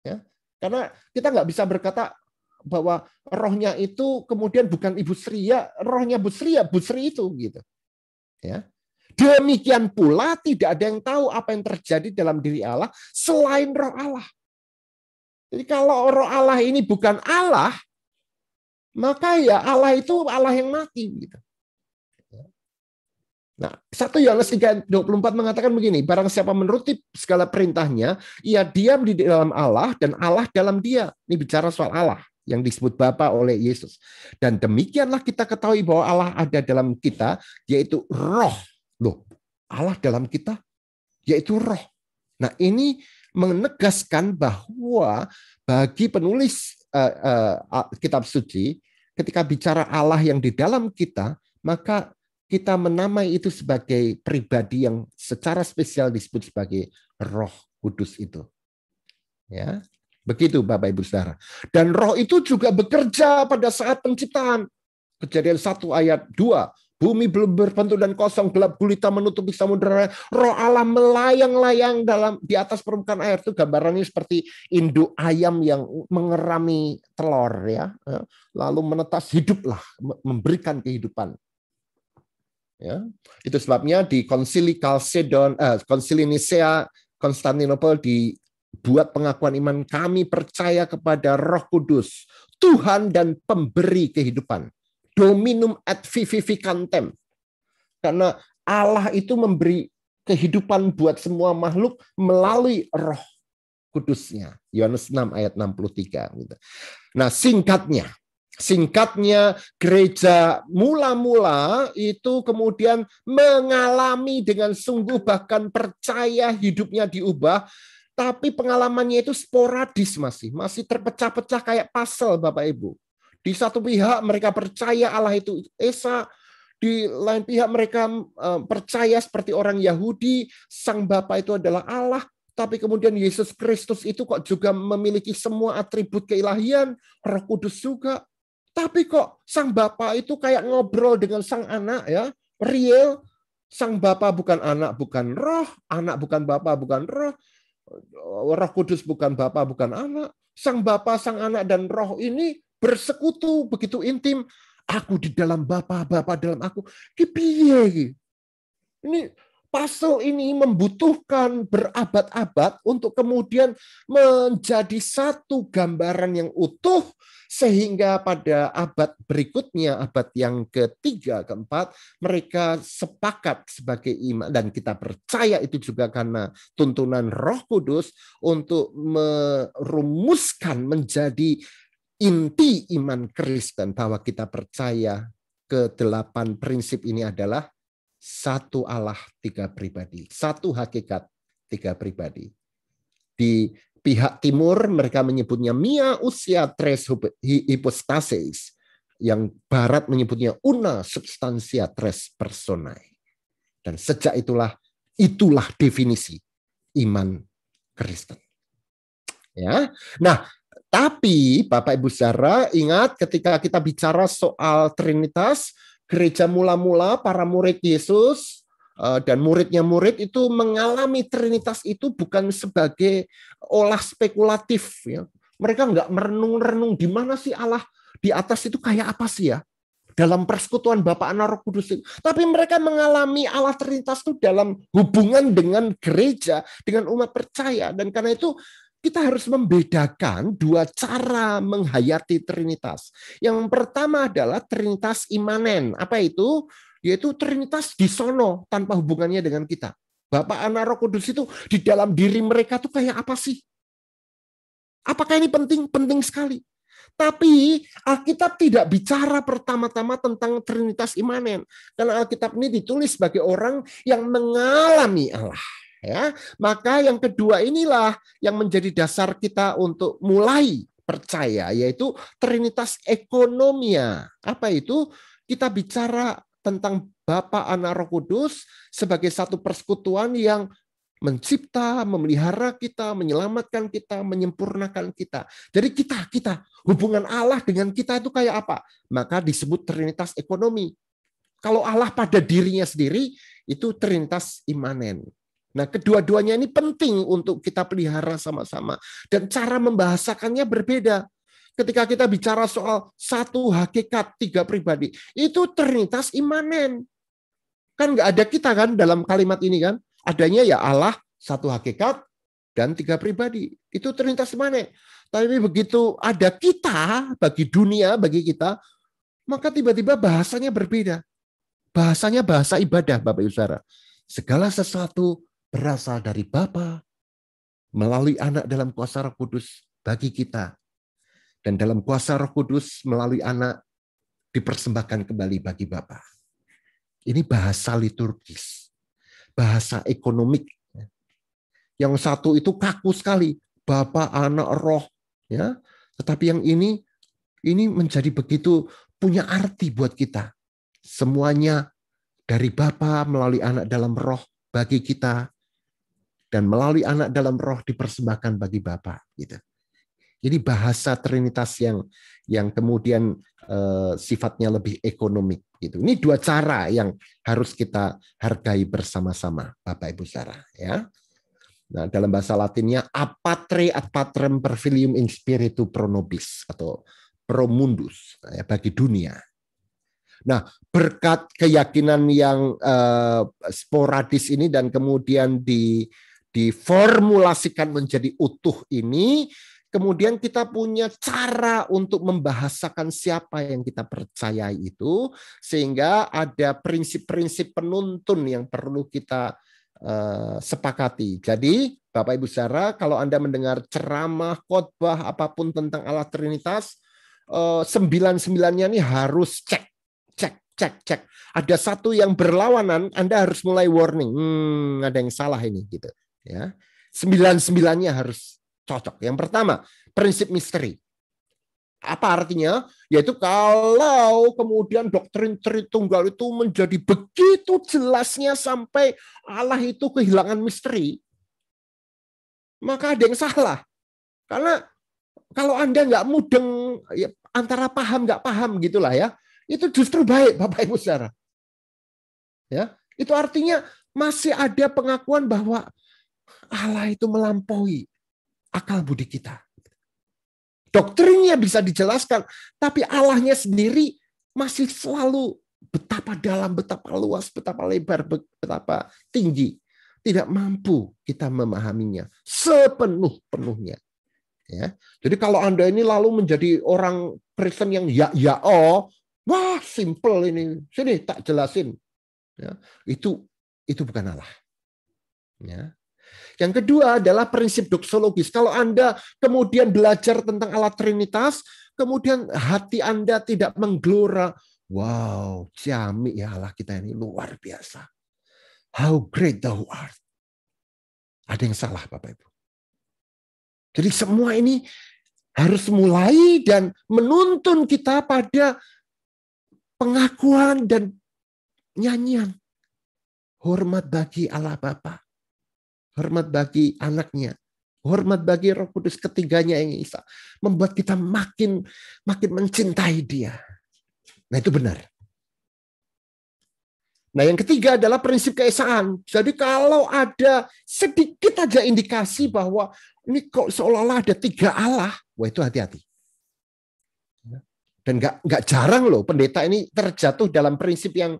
Ya. Karena kita nggak bisa berkata bahwa rohnya itu kemudian bukan Ibu Sri, ya rohnya Bu Sri ya Bu Sri itu gitu. Ya. Demikian pula tidak ada yang tahu apa yang terjadi dalam diri Allah selain roh Allah. Jadi kalau roh Allah ini bukan Allah, maka ya Allah itu Allah yang mati gitu. Nah, 1 Yohanes 3:24 mengatakan begini, barang siapa menuruti segala perintahnya, ia diam di dalam Allah dan Allah dalam dia. Ini bicara soal Allah yang disebut Bapa oleh Yesus. Dan demikianlah kita ketahui bahwa Allah ada dalam kita, yaitu roh. Loh, Allah dalam kita, yaitu roh. Nah, ini menegaskan bahwa bagi penulis kitab suci, ketika bicara Allah yang di dalam kita, maka kita menamai itu sebagai pribadi yang secara spesial disebut sebagai Roh Kudus itu. Ya, begitu Bapak Ibu Saudara. Dan roh itu juga bekerja pada saat penciptaan. Kejadian 1 ayat 2. Bumi belum berbentuk dan kosong, gelap gulita menutupi samudera. Roh Allah melayang-layang di atas permukaan air. Itu gambarannya seperti induk ayam yang mengerami telur, ya. Lalu menetas, hiduplah, memberikan kehidupan. Ya, itu sebabnya di Konsili Chalcedon, Konsili Nicea Konstantinopel dibuat pengakuan iman, kami percaya kepada Roh Kudus, Tuhan dan pemberi kehidupan. Dominum et vivificantem. Karena Allah itu memberi kehidupan buat semua makhluk melalui Roh Kudusnya. Yohanes 6 ayat 63. Nah, Singkatnya, gereja mula-mula itu kemudian mengalami dengan sungguh, bahkan percaya hidupnya diubah, tapi pengalamannya itu sporadis, masih terpecah-pecah kayak puzzle, Bapak Ibu. Di satu pihak mereka percaya Allah itu Esa, di lain pihak mereka percaya seperti orang Yahudi, Sang Bapa itu adalah Allah, tapi kemudian Yesus Kristus itu kok juga memiliki semua atribut keilahian, Roh Kudus juga. Tapi kok Sang Bapa itu kayak ngobrol dengan Sang Anak, ya, real. Sang Bapa bukan anak, bukan roh, anak bukan Bapa, bukan roh, Roh Kudus bukan Bapa, bukan anak. Sang Bapa, Sang Anak dan Roh ini bersekutu begitu intim. Aku di dalam Bapa, Bapa dalam aku. Piye? Ini puzzle ini membutuhkan berabad-abad untuk kemudian menjadi satu gambaran yang utuh, sehingga pada abad berikutnya, abad yang ketiga, keempat, mereka sepakat sebagai iman, dan kita percaya itu juga karena tuntunan Roh Kudus untuk merumuskan menjadi inti iman Kristen, bahwa kita percaya ke-8 prinsip ini adalah satu Allah, 3 pribadi. Satu hakikat, 3 pribadi. Di pihak timur mereka menyebutnya mia usia tres hypostases. Yang barat menyebutnya una substantia tres personae. Dan sejak itulah definisi iman Kristen. Ya. Nah, tapi Bapak Ibu Saudara, ingat ketika kita bicara soal Trinitas, gereja mula-mula, para murid Yesus dan muridnya murid itu mengalami Trinitas itu bukan sebagai olah spekulatif. Ya. Mereka nggak merenung-renung di mana sih Allah di atas itu kayak apa sih ya dalam persekutuan Bapa, Anak, Roh Kudus itu. Tapi mereka mengalami Allah Trinitas itu dalam hubungan dengan gereja, dengan umat percaya. Dan karena itu kita harus membedakan 2 cara menghayati Trinitas. Yang pertama adalah Trinitas imanen. Apa itu? yaitu Trinitas di sono tanpa hubungannya dengan kita. Bapa, Anak, Roh Kudus itu di dalam diri mereka tuh kayak apa sih? Apakah ini penting? Penting sekali. Tapi Alkitab tidak bicara pertama-tama tentang Trinitas imanen. Karena Alkitab ini ditulis sebagai orang yang mengalami Allah. Ya, maka yang kedua inilah yang menjadi dasar kita untuk mulai percaya, yaitu Trinitas ekonomia. Apa itu? Kita bicara tentang Bapa, Anak, Roh Kudus sebagai satu persekutuan yang mencipta, memelihara kita, menyelamatkan kita, menyempurnakan kita. Jadi kita hubungan Allah dengan kita itu kayak apa? Maka disebut Trinitas ekonomi. Kalau Allah pada dirinya sendiri itu Trinitas imanen. Nah, kedua-duanya ini penting untuk kita pelihara sama-sama. Dan cara membahasakannya berbeda. Ketika kita bicara soal satu hakikat, tiga pribadi, itu Trinitas imanen. Kan nggak ada kita kan dalam kalimat ini kan? Adanya ya Allah, satu hakikat, dan tiga pribadi. Itu Trinitas imanen. Tapi begitu ada kita, bagi dunia, bagi kita, maka tiba-tiba bahasanya berbeda. Bahasanya bahasa ibadah, Bapak Ibu Saudara. Segala sesuatu berasal dari Bapa, melalui Anak dalam kuasa Roh Kudus bagi kita. Dan dalam kuasa Roh Kudus melalui Anak dipersembahkan kembali bagi Bapa. Ini bahasa liturgis. Bahasa ekonomik. Yang satu itu kaku sekali, Bapa, Anak, Roh, ya. Tetapi yang ini menjadi begitu punya arti buat kita. Semuanya dari Bapa melalui Anak dalam Roh bagi kita, dan melalui Anak dalam Roh dipersembahkan bagi Bapa. Gitu. Jadi bahasa Trinitas yang kemudian sifatnya lebih ekonomik. Gitu. Ini dua cara yang harus kita hargai bersama-sama, Bapak Ibu Saudara. Ya. Nah, dalam bahasa Latinnya apatre ad patrem per filium in spiritu pro nobis atau pro mundus, ya, bagi dunia. Nah, berkat keyakinan yang sporadis ini dan kemudian diformulasikan menjadi utuh ini, kemudian kita punya cara untuk membahasakan siapa yang kita percayai itu, sehingga ada prinsip-prinsip penuntun yang perlu kita sepakati. Jadi, Bapak Ibu Saudara, kalau Anda mendengar ceramah, khotbah, apapun tentang Allah Trinitas, 9-9-nya ini harus cek. Ada satu yang berlawanan, Anda harus mulai warning. Ada yang salah ini, gitu. Ya, 9-9-nya harus cocok. Yang pertama, prinsip misteri. Apa artinya? Yaitu kalau kemudian doktrin Tritunggal itu menjadi begitu jelasnya sampai Allah itu kehilangan misteri, maka ada yang salah. Karena kalau Anda nggak mudeng ya, antara paham nggak paham gitulah ya, itu justru baik, Bapak Ibu Saudara. Ya, itu artinya masih ada pengakuan bahwa Allah itu melampaui akal budi kita. Doktrinnya bisa dijelaskan, tapi Allahnya sendiri masih selalu betapa dalam, betapa luas, betapa lebar, betapa tinggi. Tidak mampu kita memahaminya sepenuh-penuhnya. Ya. Jadi kalau Anda ini lalu menjadi orang Kristen yang wah simple ini, sini tak jelasin. Ya. Itu bukan Allah. Ya. Yang kedua adalah prinsip doksologis. Kalau Anda kemudian belajar tentang Allah Trinitas, kemudian hati Anda tidak menggelora, wow, ciamik ya Allah kita ini luar biasa. How great thou art. Ada yang salah, Bapak Ibu. Jadi semua ini harus mulai dan menuntun kita pada pengakuan dan nyanyian. Hormat bagi Allah Bapa. Hormat bagi anaknya, hormat bagi Roh Kudus ketiganya yang Isa, membuat kita makin mencintai Dia. Nah itu benar. Nah yang ketiga adalah prinsip keesaan. Jadi kalau ada sedikit aja indikasi bahwa ini kok seolah-olah ada 3 Allah, wah itu hati-hati. Dan nggak jarang loh pendeta ini terjatuh dalam prinsip yang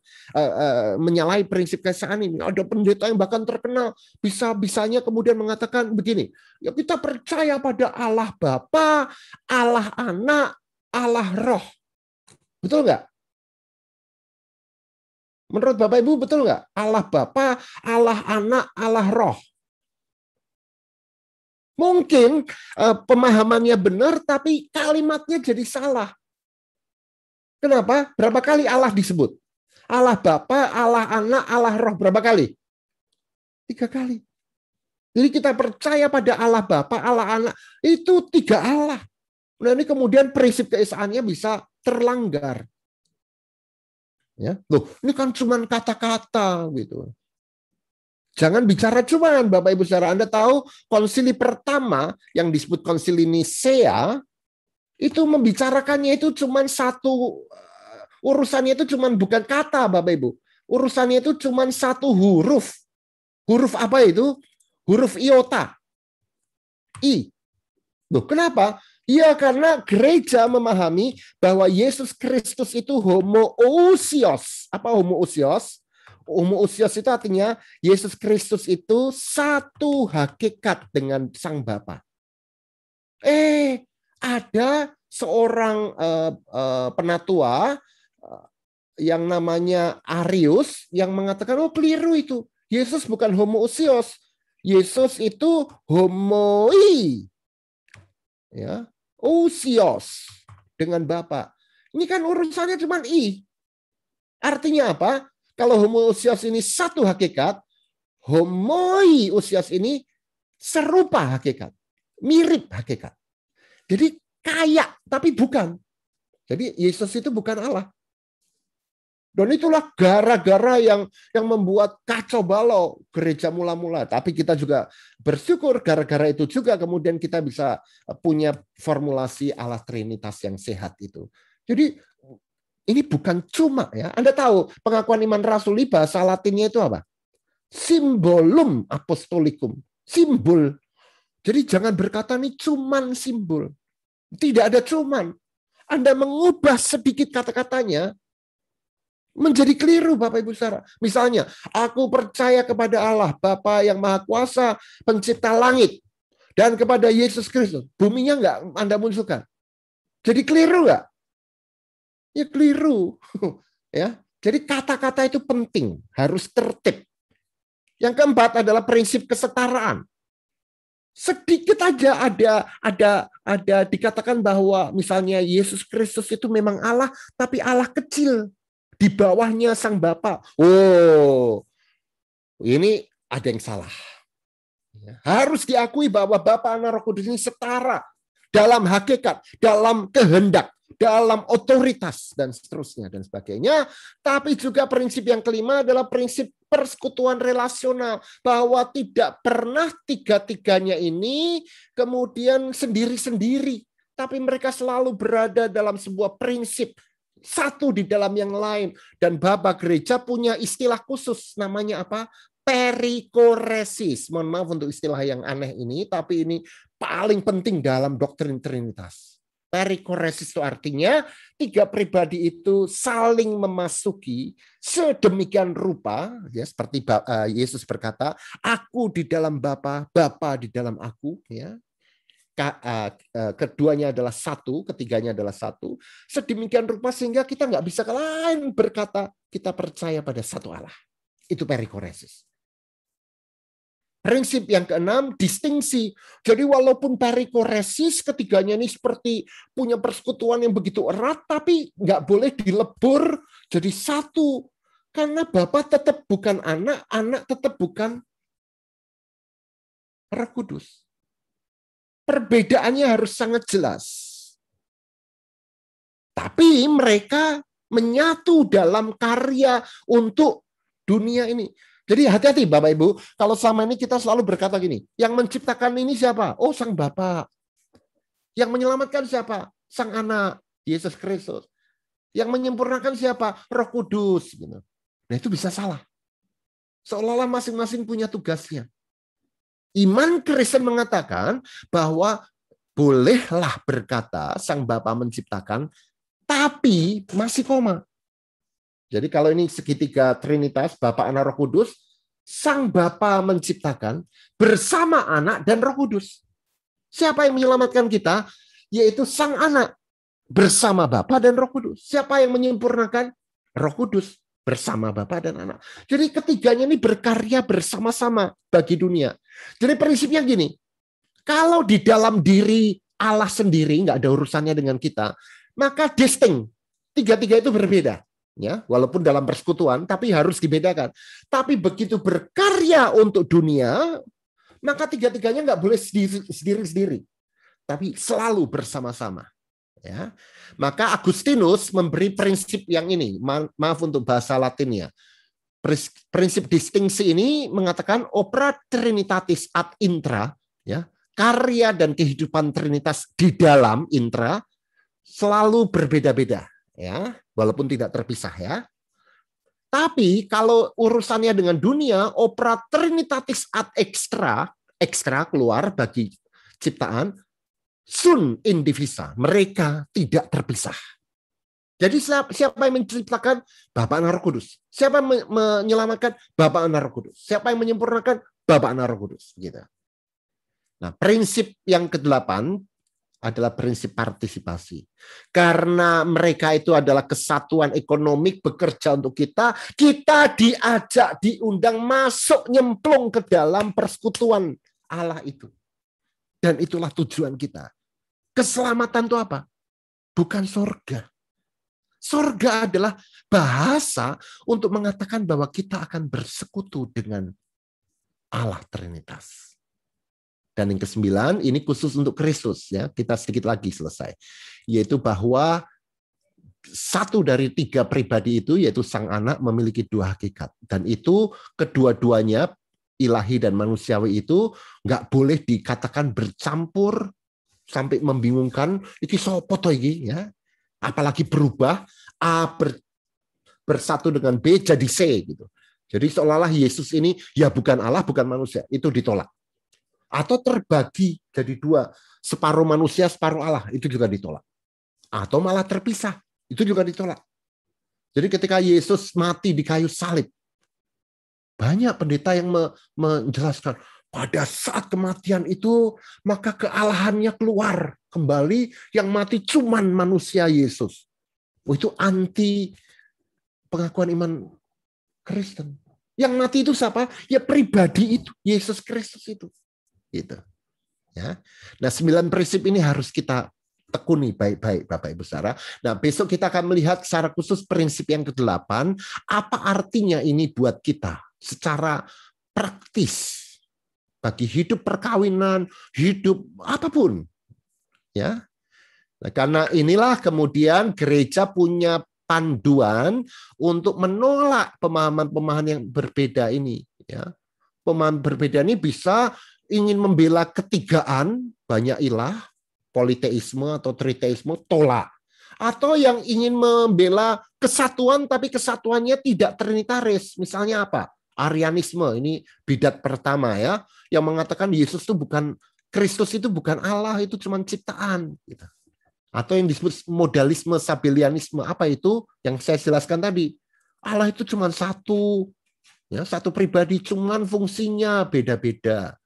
menyalahi prinsip keesaan ini. Ada pendeta yang bahkan terkenal bisa-bisanya kemudian mengatakan begini, ya kita percaya pada Allah Bapa, Allah Anak, Allah Roh. Betul nggak? Menurut Bapak Ibu betul nggak? Allah Bapa, Allah Anak, Allah Roh. Mungkin pemahamannya benar, tapi kalimatnya jadi salah. Kenapa? Berapa kali Allah disebut? Allah Bapa, Allah Anak, Allah Roh. Berapa kali? 3 kali. Jadi kita percaya pada Allah Bapa, Allah Anak. Itu 3 Allah. Nah ini kemudian prinsip keesaannya bisa terlanggar. Ya, loh, ini kan cuma kata-kata gitu. Jangan bicara cuman, Bapak Ibu Saudara. Anda tahu konsili pertama yang disebut konsili Nisea itu membicarakannya itu cuma satu, urusannya itu cuma bukan kata, Bapak Ibu. Urusannya itu cuma satu huruf. Huruf apa itu? Huruf iota. I. Loh, kenapa? Ya karena gereja memahami bahwa Yesus Kristus itu homoousios. Apa homoousios? Homoousios itu artinya Yesus Kristus itu satu hakikat dengan Sang Bapa. Ada seorang penatua yang namanya Arius yang mengatakan, oh keliru itu. Yesus bukan homoousios. Yesus itu homoi. Ya, ousios dengan Bapa. Ini kan urusannya cuma I. Artinya apa? Kalau homoousios ini satu hakikat, homoiousios ini serupa hakikat, mirip hakikat. Jadi kayak tapi bukan. Jadi Yesus itu bukan Allah. Dan itulah gara-gara yang membuat kacau balau gereja mula-mula. Tapi kita juga bersyukur gara-gara itu juga kemudian kita bisa punya formulasi Allah Trinitas yang sehat itu. Jadi ini bukan cuma ya. Anda tahu pengakuan iman rasuli bahasa Latinnya itu apa? Simbolum apostolicum. Simbol. Jadi jangan berkata ini cuman simbol. Tidak ada cuman. Anda mengubah sedikit kata-katanya menjadi keliru, Bapak Ibu Saudara. Misalnya, aku percaya kepada Allah, Bapa yang Maha Kuasa, pencipta langit, dan kepada Yesus Kristus. Buminya enggak Anda munculkan. Jadi keliru enggak? Ya keliru. Ya. Jadi kata-kata itu penting, harus tertib. Yang keempat adalah prinsip kesetaraan. Sedikit aja ada dikatakan bahwa misalnya Yesus Kristus itu memang Allah, tapi Allah kecil. Di bawahnya Sang Bapa. Oh, ini ada yang salah. Harus diakui bahwa Bapa, Anak, Roh Kudus ini setara dalam hakikat, dalam kehendak, dalam otoritas, dan seterusnya, dan sebagainya. Tapi juga prinsip yang kelima adalah prinsip persekutuan relasional. Bahwa tidak pernah tiga-tiganya ini kemudian sendiri-sendiri. Tapi mereka selalu berada dalam sebuah prinsip. Satu di dalam yang lain. Dan Bapak Gereja punya istilah khusus. Namanya apa? Perikoresis. Mohon maaf untuk istilah yang aneh ini. Tapi ini paling penting dalam doktrin Trinitas. Perikoresis itu artinya tiga pribadi itu saling memasuki sedemikian rupa. Ya, seperti Yesus berkata, aku di dalam Bapa, Bapa di dalam aku. Ya. Keduanya adalah satu, ketiganya adalah satu. Sedemikian rupa sehingga kita nggak bisa lain berkata kita percaya pada satu Allah. Itu perikoresis. Prinsip yang keenam, distingsi. Jadi walaupun perikoresis ketiganya ini seperti punya persekutuan yang begitu erat, tapi nggak boleh dilebur jadi satu. Karena Bapa tetap bukan anak, anak tetap bukan Roh Kudus. Perbedaannya harus sangat jelas. Tapi mereka menyatu dalam karya untuk dunia ini. Jadi hati-hati Bapak Ibu, kalau selama ini kita selalu berkata gini, yang menciptakan ini siapa? Oh, Sang Bapa. Yang menyelamatkan siapa? Sang Anak, Yesus Kristus. Yang menyempurnakan siapa? Roh Kudus. Nah itu bisa salah. Seolah-olah masing-masing punya tugasnya. Iman Kristen mengatakan bahwa bolehlah berkata Sang Bapa menciptakan, tapi masih koma. Jadi kalau ini segitiga Trinitas, Bapa, Anak, Roh Kudus, Sang Bapa menciptakan bersama Anak dan Roh Kudus. Siapa yang menyelamatkan kita? Yaitu Sang Anak bersama Bapa dan Roh Kudus. Siapa yang menyempurnakan? Roh Kudus. bersama Bapa dan Anak. Jadi ketiganya ini berkarya bersama-sama bagi dunia. Jadi prinsipnya gini, kalau di dalam diri Allah sendiri nggak ada urusannya dengan kita, maka distinct. Tiga-tiga itu berbeda. Ya, walaupun dalam persekutuan, tapi harus dibedakan. Tapi begitu berkarya untuk dunia, maka tiga-tiganya nggak boleh sendiri-sendiri, tapi selalu bersama-sama. Ya, maka Agustinus memberi prinsip yang ini, maaf untuk bahasa Latinnya. Prinsip distingsi ini mengatakan opera trinitatis ad intra, ya, karya dan kehidupan Trinitas di dalam intra selalu berbeda-beda, ya, walaupun tidak terpisah, ya. Tapi kalau urusannya dengan dunia, opera trinitatis ad extra keluar bagi ciptaan, sun indivisa, mereka tidak terpisah. Jadi siapa yang menciptakan? Bapa, Anak, Roh Kudus. Siapa yang menyelamatkan? Bapa, Anak, Roh Kudus. Siapa yang menyempurnakan? Bapa, Anak, Roh Kudus. Gitu. Nah, prinsip yang ke-8 adalah prinsip partisipasi. Karena mereka itu adalah kesatuan ekonomik bekerja untuk kita diajak, diundang masuk, nyemplung ke dalam persekutuan Allah itu. Dan itulah tujuan kita. Keselamatan itu apa? Bukan surga. Surga adalah bahasa untuk mengatakan bahwa kita akan bersekutu dengan Allah Trinitas. Dan yang ke-9, ini khusus untuk Kristus, ya. Kita sedikit lagi selesai. Yaitu bahwa satu dari 3 pribadi itu, yaitu Sang Anak, memiliki 2 hakikat. Dan itu kedua-duanya, ilahi dan manusiawi itu, nggak boleh dikatakan bercampur sampai membingungkan. Iki sopo to iki, ya. Apalagi berubah, A bersatu dengan B jadi C gitu. Jadi seolah-olah Yesus ini ya bukan Allah, bukan manusia. Itu ditolak. Atau terbagi jadi 2, separuh manusia, separuh Allah, itu juga ditolak. Atau malah terpisah, itu juga ditolak. Jadi ketika Yesus mati di kayu salib, banyak pendeta yang menjelaskan, pada saat kematian itu, maka kealahannya keluar kembali, yang mati cuman manusia Yesus. Itu anti pengakuan iman Kristen. Yang mati itu siapa? Ya pribadi itu, Yesus Kristus itu. Gitu. Ya. Nah, 9 prinsip ini harus kita tekuni baik-baik, Bapak Ibu Saudara. Nah, besok kita akan melihat secara khusus prinsip yang ke-8, apa artinya ini buat kita secara praktis bagi hidup perkawinan, hidup apapun. Ya. Nah, karena inilah kemudian gereja punya panduan untuk menolak pemahaman-pemahaman yang berbeda ini. Ya. Pemahaman berbeda ini bisa ingin membela ketigaan, banyak ilah, politeisme atau triteisme, tolak. Atau yang ingin membela kesatuan, tapi kesatuannya tidak trinitaris. Misalnya apa? Arianisme, ini bidat pertama ya, yang mengatakan Yesus itu bukan, Kristus itu bukan Allah, itu cuma ciptaan. Gitu. Atau yang disebut modalisme, sabellianisme, apa itu? Yang saya jelaskan tadi. Allah itu cuma satu, ya, satu pribadi, cuma fungsinya beda-beda.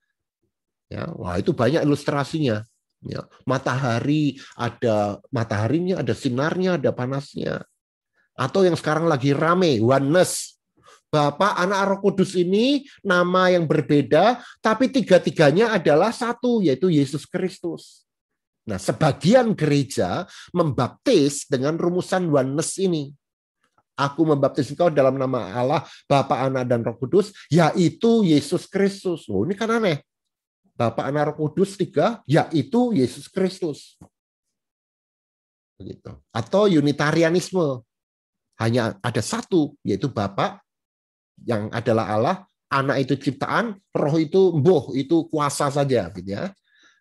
Ya, wah itu banyak ilustrasinya. Ya, matahari, ada mataharinya, ada sinarnya, ada panasnya. Atau yang sekarang lagi rame, oneness. Bapa, Anak, Roh Kudus ini nama yang berbeda, tapi tiga-tiganya adalah satu, yaitu Yesus Kristus. Nah, sebagian gereja membaptis dengan rumusan oneness ini. Aku membaptis engkau dalam nama Allah, Bapa, Anak, dan Roh Kudus, yaitu Yesus Kristus. Oh, ini kan aneh. Bapa, Anak, Roh Kudus 3, yaitu Yesus Kristus. Begitu. Atau unitarianisme. Hanya ada satu, yaitu Bapa, yang adalah Allah, Anak itu ciptaan, Roh itu mbuh, itu kuasa saja, gitu ya.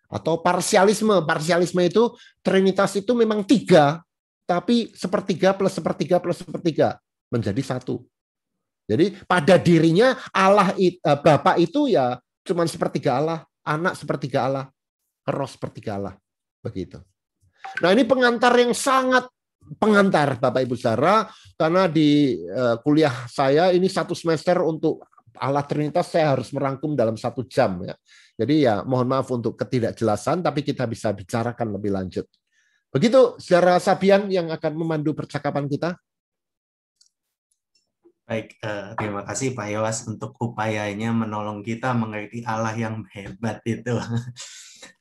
Atau parsialisme itu Trinitas itu memang 3, tapi sepertiga plus sepertiga plus sepertiga menjadi satu. Jadi pada dirinya Allah, Bapa itu ya cuman sepertiga Allah, Anak sepertiga Allah, Roh sepertiga Allah, begitu. Nah ini pengantar yang sangat pengantar Bapak Ibu Saudara, karena di kuliah saya ini 1 semester untuk Allah Trinitas saya harus merangkum dalam 1 jam ya. Jadi ya mohon maaf untuk ketidakjelasan, tapi kita bisa bicarakan lebih lanjut. Begitu Saudara Sabian yang akan memandu percakapan kita. Baik, terima kasih Pak Yowas untuk upayanya menolong kita mengerti Allah yang hebat itu.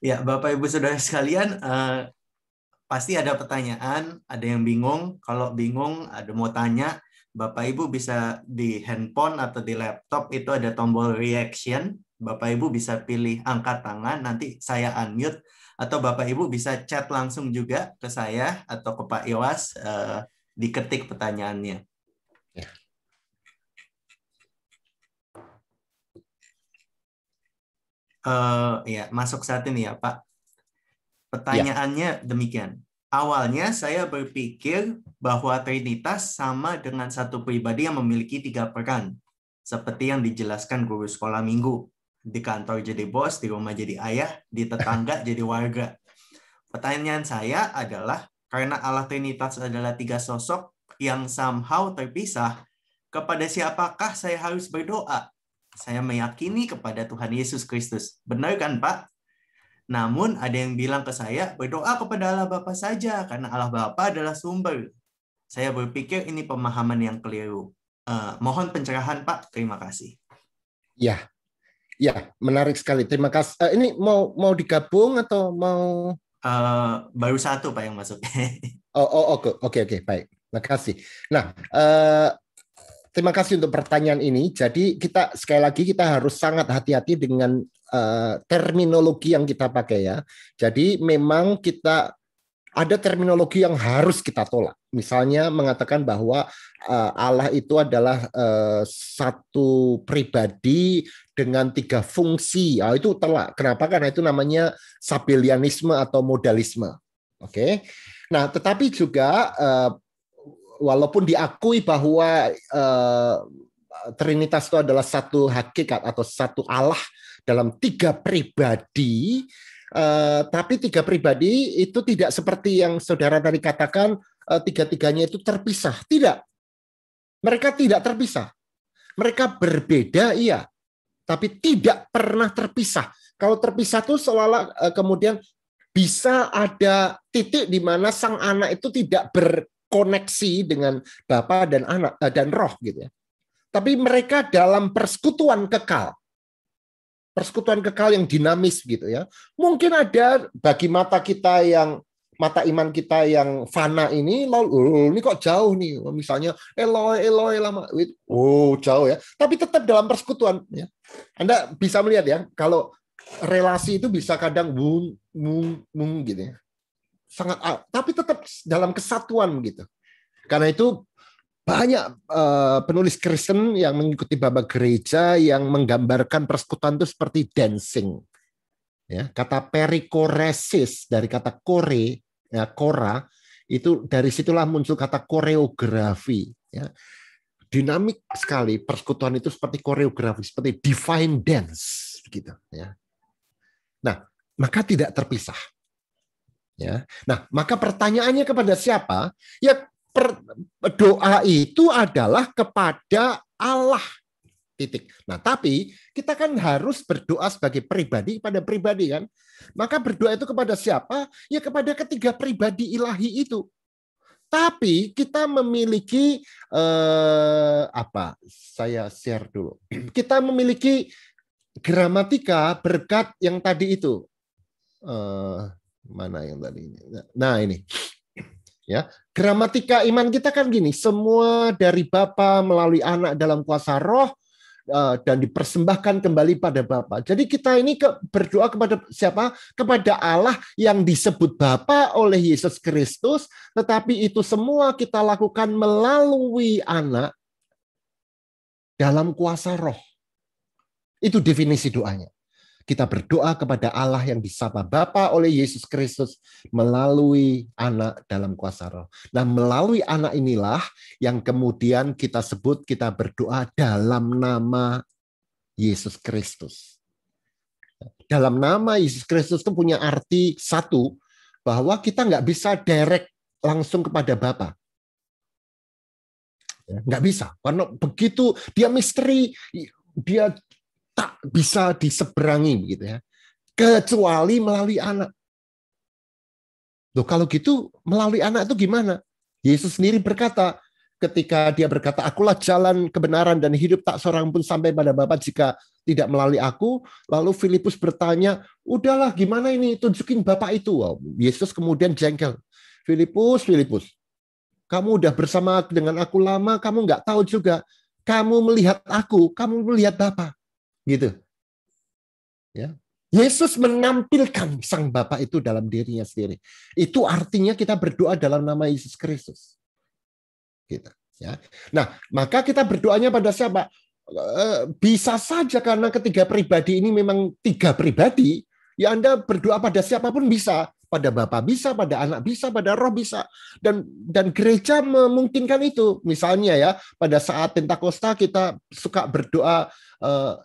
Ya, Bapak Ibu Saudara sekalian, pasti ada pertanyaan, ada yang bingung. Kalau bingung, ada mau tanya, Bapak Ibu bisa di handphone atau di laptop itu ada tombol reaction. Bapak Ibu bisa pilih angkat tangan, nanti saya unmute. Atau Bapak Ibu bisa chat langsung juga ke saya atau ke Pak Yowas, diketik pertanyaannya. Ya, masuk saat ini ya Pak. Pertanyaannya demikian. Awalnya saya berpikir bahwa Trinitas sama dengan satu pribadi yang memiliki 3 peran. Seperti yang dijelaskan guru sekolah minggu. Di kantor jadi bos, di rumah jadi ayah, di tetangga jadi warga. Pertanyaan saya adalah, karena Allah Trinitas adalah 3 sosok yang somehow terpisah, kepada siapakah saya harus berdoa? Saya meyakini kepada Tuhan Yesus Kristus. Benar kan Pak? Namun ada yang bilang ke saya, berdoa kepada Allah Bapa saja, karena Allah Bapa adalah sumber. Saya berpikir ini pemahaman yang keliru. Mohon pencerahan Pak, terima kasih. Ya, menarik sekali. Terima kasih. Ini mau digabung atau mau? Baru satu Pak yang masuk. Oke, baik. Terima kasih. Nah, terima kasih untuk pertanyaan ini. Jadi kita sekali lagi kita harus sangat hati-hati dengan terminologi yang kita pakai ya. Jadi memang kita ada terminologi yang harus kita tolak. Misalnya mengatakan bahwa Allah itu adalah satu pribadi dengan 3 fungsi. Itu telak. Kenapa? Karena itu namanya sabellianisme atau modalisme. Oke. Nah, tetapi juga walaupun diakui bahwa Trinitas itu adalah satu hakikat atau satu Allah dalam 3 pribadi, tapi 3 pribadi itu tidak seperti yang saudara tadi katakan, 3-3-nya itu terpisah. Tidak. Mereka tidak terpisah. Mereka berbeda, iya. Tapi tidak pernah terpisah. Kalau terpisah itu seolah-olah kemudian bisa ada titik di mana sang anak itu tidak berkoneksi dengan Bapa dan anak dan Roh gitu ya. Tapi mereka dalam persekutuan kekal. Persekutuan kekal yang dinamis gitu ya. Mungkin ada bagi mata iman kita yang fana ini, ini kok jauh nih. Misalnya Eloi lama. Jauh ya. Tapi tetap dalam persekutuan ya. Anda bisa melihat ya, kalau relasi itu bisa kadang mung gitu ya. Sangat tapi tetap dalam kesatuan gitu. Karena itu banyak penulis Kristen yang mengikuti babak gereja yang menggambarkan persekutuan itu seperti dancing. Ya, kata perikoresis dari kata kore, ya, kora, itu dari situlah muncul kata koreografi. Ya. Dinamik sekali persekutuan itu seperti koreografi, seperti divine dance, gitu. Ya. Nah, maka tidak terpisah. Ya. Nah, maka pertanyaannya kepada siapa? Ya, doa itu adalah kepada Allah. Titik. Nah, tapi kita kan harus berdoa sebagai pribadi kepada pribadi kan. Maka berdoa itu kepada siapa? Ya kepada ketiga pribadi ilahi itu. Tapi kita memiliki Saya share dulu. Kita memiliki gramatika berkat yang tadi itu. Mana yang tadi? Nah, ini. Ya, gramatika iman kita kan gini, semua dari Bapa melalui Anak dalam kuasa Roh dan dipersembahkan kembali pada Bapa. Jadi kita ini berdoa kepada siapa? Kepada Allah yang disebut Bapa oleh Yesus Kristus, tetapi itu semua kita lakukan melalui Anak dalam kuasa Roh. Itu definisi doanya. Kita berdoa kepada Allah yang disapa Bapa oleh Yesus Kristus melalui Anak dalam kuasa Roh. Nah, melalui Anak inilah yang kemudian kita sebut kita berdoa dalam nama Yesus Kristus. Dalam nama Yesus Kristus itu punya arti satu, bahwa kita nggak bisa direct langsung kepada Bapa. Nggak bisa, karena begitu dia misteri, dia tak bisa diseberangi begitu ya, kecuali melalui Anak. Loh, kalau gitu melalui Anak itu gimana? Yesus sendiri berkata, ketika dia berkata, akulah jalan, kebenaran, dan hidup, tak seorang pun sampai pada Bapa jika tidak melalui aku. Lalu Filipus bertanya, udahlah gimana ini, tunjukin Bapa itu. Wow, Yesus kemudian jengkel. Filipus, kamu udah bersama dengan aku lama, kamu nggak tahu juga. Kamu melihat aku, kamu melihat Bapa. Gitu. Ya. Yesus menampilkan Sang Bapa itu dalam dirinya sendiri. Itu artinya kita berdoa dalam nama Yesus Kristus. Gitu, ya. Nah, maka kita berdoanya pada siapa? Bisa saja karena ketiga pribadi ini memang tiga pribadi, ya Anda berdoa pada siapapun bisa, pada Bapa bisa, pada Anak bisa, pada Roh bisa, dan gereja memungkinkan itu. Misalnya ya, pada saat Pentakosta kita suka berdoa,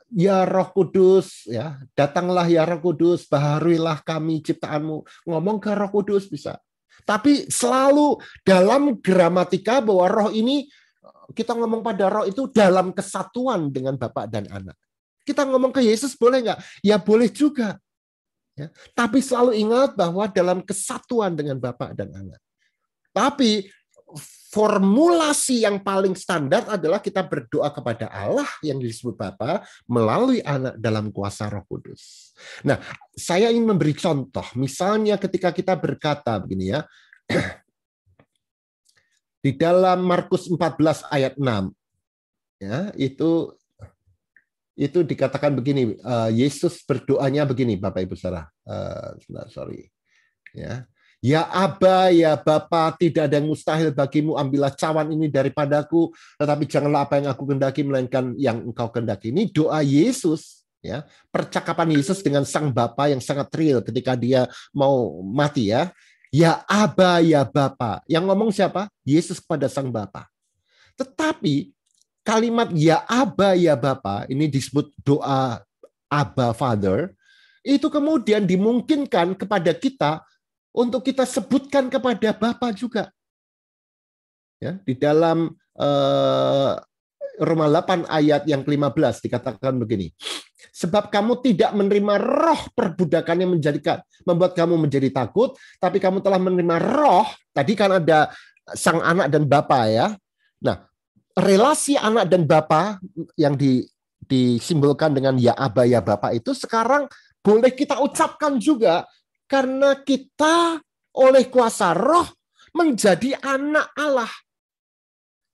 ya Roh Kudus, ya datanglah ya Roh Kudus, baharuilah kami ciptaanmu. Ngomong ke Roh Kudus bisa. Tapi selalu dalam gramatika bahwa roh ini, kita ngomong pada roh itu dalam kesatuan dengan Bapa dan Anak. Kita ngomong ke Yesus boleh nggak? Ya boleh juga. Ya. Tapi selalu ingat bahwa dalam kesatuan dengan Bapa dan Anak. Tapi formulasi yang paling standar adalah kita berdoa kepada Allah yang disebut Bapa melalui Anak dalam kuasa Roh Kudus. Nah, saya ingin memberi contoh. Misalnya ketika kita berkata begini ya, di dalam Markus 14 ayat 6, ya itu dikatakan begini, Yesus berdoanya begini, Bapak Ibu Saudara. Ya Aba, ya Bapa, tidak ada yang mustahil bagimu, ambillah cawan ini daripadaku, tetapi janganlah apa yang aku kehendaki, melainkan yang engkau kehendaki. Ini doa Yesus, ya, percakapan Yesus dengan Sang Bapa yang sangat real ketika dia mau mati ya. Ya Aba, ya Bapa. Yang ngomong siapa? Yesus kepada Sang Bapa. Tetapi kalimat ya Aba, ya Bapa, ini disebut doa Abba Father, itu kemudian dimungkinkan kepada kita untuk kita sebutkan kepada Bapa juga. Ya, di dalam Roma 8 ayat yang ke-15 dikatakan begini. Sebab kamu tidak menerima roh perbudakan yang membuat kamu menjadi takut, tapi kamu telah menerima roh, tadi kan ada Sang Anak dan Bapa ya. Nah, relasi anak dan Bapa yang disimbolkan dengan ya Aba, ya Bapa itu sekarang boleh kita ucapkan juga karena kita oleh kuasa roh menjadi anak Allah.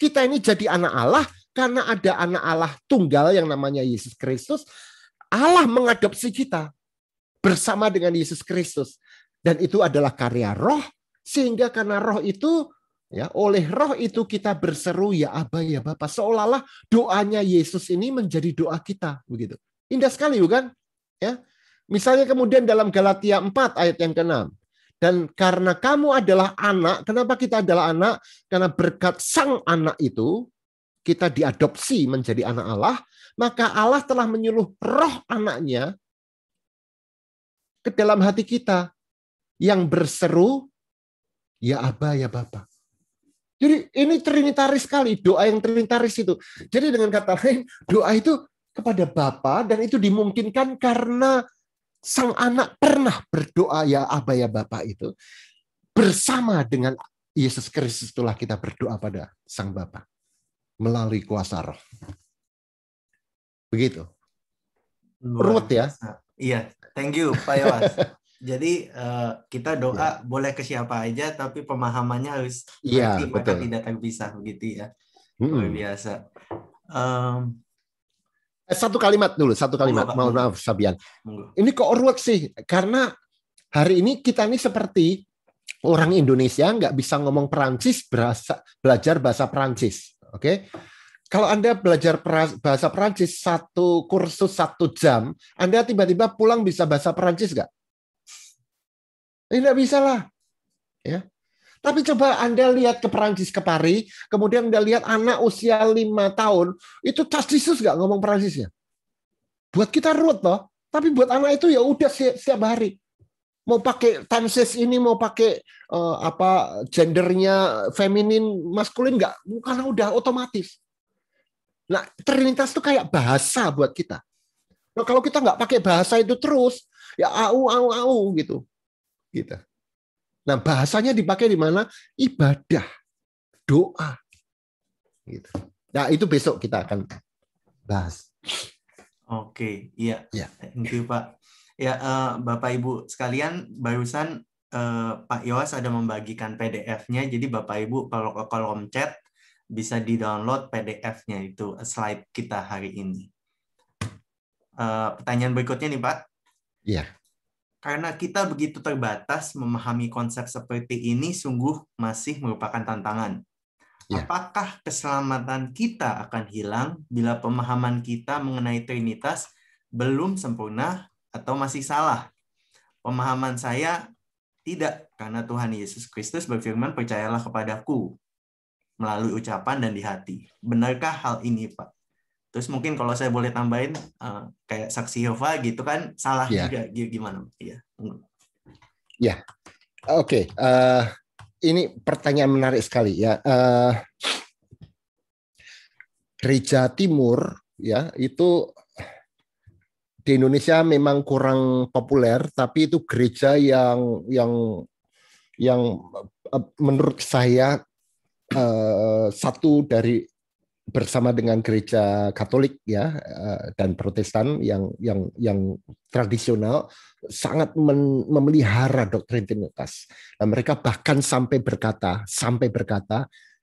Kita ini jadi anak Allah karena ada anak Allah tunggal yang namanya Yesus Kristus. Allah mengadopsi kita bersama dengan Yesus Kristus. Dan itu adalah karya roh. Sehingga karena roh itu, ya oleh roh itu kita berseru ya Aba, ya Bapa. Seolah-olah doanya Yesus ini menjadi doa kita. Begitu. Indah sekali bukan? Ya. Misalnya kemudian dalam Galatia 4 ayat yang ke-6. Dan karena kamu adalah anak, kenapa kita adalah anak? Karena berkat Sang Anak itu, kita diadopsi menjadi anak Allah, maka Allah telah menyuluh roh anaknya ke dalam hati kita yang berseru, ya Aba, ya Bapa. Jadi ini trinitaris sekali, doa yang trinitaris itu. Jadi dengan kata lain, doa itu kepada Bapa dan itu dimungkinkan karena Sang Anak pernah berdoa ya Aba, ya Bapa itu. Bersama dengan Yesus Kristus itulah kita berdoa pada Sang Bapa melalui kuasa roh. Begitu. Ruwet ya? Iya, thank you Pak Yowas. Jadi kita doa boleh ke siapa aja, tapi pemahamannya harus ngerti, maka tidak terpisah begitu ya. Luar biasa. Satu kalimat dulu, satu kalimat. Mohon maaf, Sabian. Ini kok ruwet sih? Karena hari ini kita ini seperti orang Indonesia nggak bisa ngomong Perancis, belajar bahasa Perancis. Oke? Kalau Anda belajar bahasa Perancis satu kursus 1 jam, Anda tiba-tiba pulang bisa bahasa Perancis nggak? Tidak bisa lah. Ya. Tapi coba Anda lihat ke Perancis, ke Paris, kemudian Anda lihat anak usia 5 tahun, itu tas-tisus nggak ngomong Perancisnya. Buat kita ruwet toh, tapi buat anak itu ya udah setiap hari. Mau pakai tenses ini, mau pakai gendernya feminin, maskulin nggak, karena udah otomatis. Nah, Trinitas itu kayak bahasa buat kita. Nah, kalau kita nggak pakai bahasa itu terus, ya au gitu. Gitu. Nah, bahasanya dipakai di mana? Ibadah, doa. Gitu. Nah, itu besok kita akan bahas. Oke, iya. Ya. Thank you, Pak. Ya, Bapak Ibu sekalian, barusan Pak Yowas ada membagikan PDF-nya. Jadi Bapak Ibu kalau ke kolom chat bisa di-download PDF-nya, itu slide kita hari ini. Pertanyaan berikutnya nih, Pak. Iya. Karena kita begitu terbatas, memahami konsep seperti ini sungguh masih merupakan tantangan. Ya. Apakah keselamatan kita akan hilang bila pemahaman kita mengenai Trinitas belum sempurna atau masih salah? Pemahaman saya tidak, karena Tuhan Yesus Kristus berfirman, percayalah kepadaku melalui ucapan dan di hati. Benarkah hal ini, Pak? Terus mungkin kalau saya boleh tambahin, kayak saksi Yehova gitu kan, salah juga, gimana? Iya. Ya, oke. Ini pertanyaan menarik sekali ya. Gereja Timur ya itu di Indonesia memang kurang populer, tapi itu gereja yang menurut saya satu dari bersama dengan gereja Katolik ya dan Protestan yang tradisional sangat memelihara doktrin Trinitas. Dan mereka bahkan sampai berkata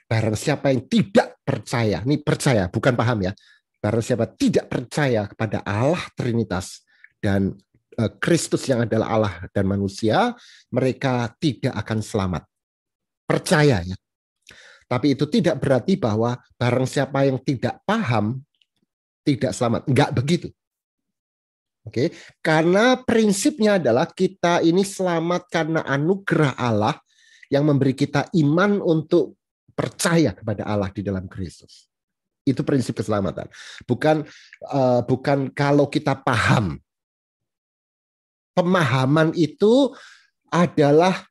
barang siapa yang tidak percaya, ini percaya bukan paham ya, barang siapa tidak percaya kepada Allah Trinitas dan Kristus yang adalah Allah dan manusia, mereka tidak akan selamat. Percaya ya. Tapi itu tidak berarti bahwa barang siapa yang tidak paham tidak selamat. Enggak begitu. Oke, karena prinsipnya adalah kita ini selamat karena anugerah Allah yang memberi kita iman untuk percaya kepada Allah di dalam Kristus. Itu prinsip keselamatan. Bukan kalau kita paham. Pemahaman itu adalah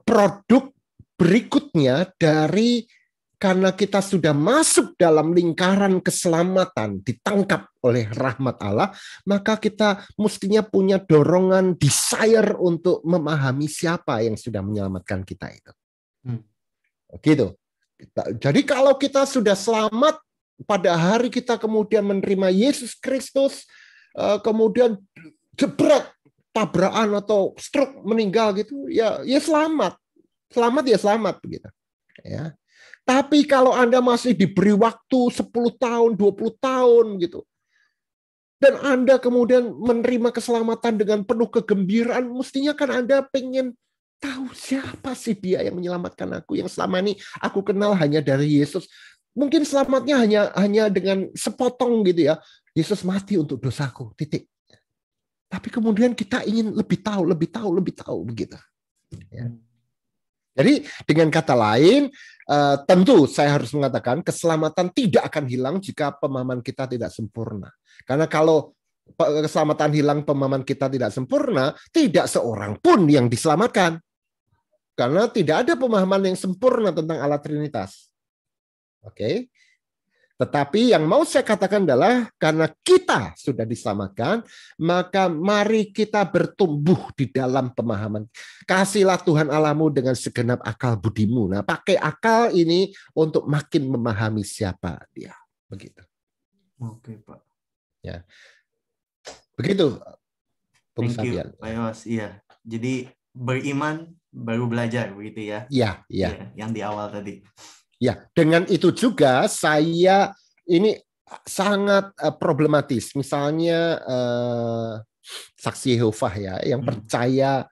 produk berikutnya dari karena kita sudah masuk dalam lingkaran keselamatan, ditangkap oleh rahmat Allah, maka kita mestinya punya dorongan desire untuk memahami siapa yang sudah menyelamatkan kita itu. Gitu. Jadi kalau kita sudah selamat, pada hari kita kemudian menerima Yesus Kristus, kemudian jebret, tabrakan atau stroke, meninggal gitu, ya selamat. Selamat ya selamat begitu. Ya. Tapi kalau Anda masih diberi waktu 10 tahun, 20 tahun gitu. Dan Anda kemudian menerima keselamatan dengan penuh kegembiraan, mestinya kan Anda pengen tahu siapa sih dia yang menyelamatkan aku, yang selama ini aku kenal hanya dari Yesus. Mungkin selamatnya hanya dengan sepotong gitu ya. Yesus mati untuk dosaku, titik. Tapi kemudian kita ingin lebih tahu begitu. Ya. Jadi dengan kata lain, tentu saya harus mengatakan keselamatan tidak akan hilang jika pemahaman kita tidak sempurna. Karena kalau keselamatan hilang, pemahaman kita tidak sempurna, tidak seorang pun yang diselamatkan. Karena tidak ada pemahaman yang sempurna tentang Allah Trinitas. Oke. Tetapi yang mau saya katakan adalah karena kita sudah diselamatkan, maka mari kita bertumbuh di dalam pemahaman. Kasihlah Tuhan Allahmu dengan segenap akal budimu. Nah, pakai akal ini untuk makin memahami siapa dia. Begitu. Oke, Pak. Ya. Begitu. Thank you, Pak Yowas. Iya. Jadi beriman baru belajar begitu ya. Iya. Yang di awal tadi. Ya, dengan itu juga saya ini sangat problematis. Misalnya saksi Yehova ya, yang percaya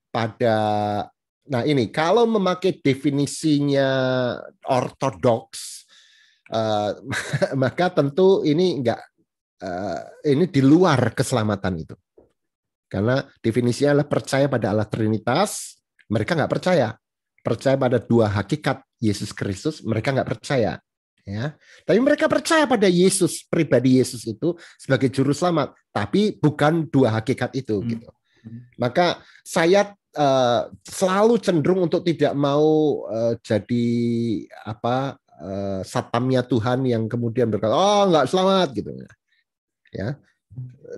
pada, nah ini kalau memakai definisinya ortodoks, maka tentu ini enggak, ini di luar keselamatan itu. Karena definisinya adalah percaya pada Allah Trinitas, mereka nggak percaya pada dua hakikat Yesus Kristus, mereka nggak percaya, ya. Tapi mereka percaya pada Yesus, pribadi Yesus itu sebagai juru selamat, tapi bukan dua hakikat itu, gitu. Maka saya selalu cenderung untuk tidak mau jadi satamnya Tuhan yang kemudian berkata, oh nggak selamat, gitu, ya.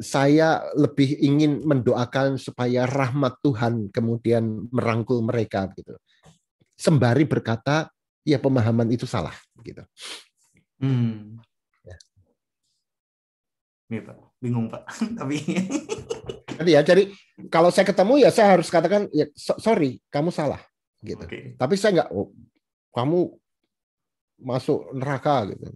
Saya lebih ingin mendoakan supaya rahmat Tuhan kemudian merangkul mereka, gitu. Sembari berkata, ya pemahaman itu salah gitu. Ya. Iya, Pak. Bingung, Pak. Tapi jadi kalau saya ketemu ya saya harus katakan ya sorry, kamu salah gitu. Okay. Tapi saya nggak, oh, kamu masuk neraka gitu.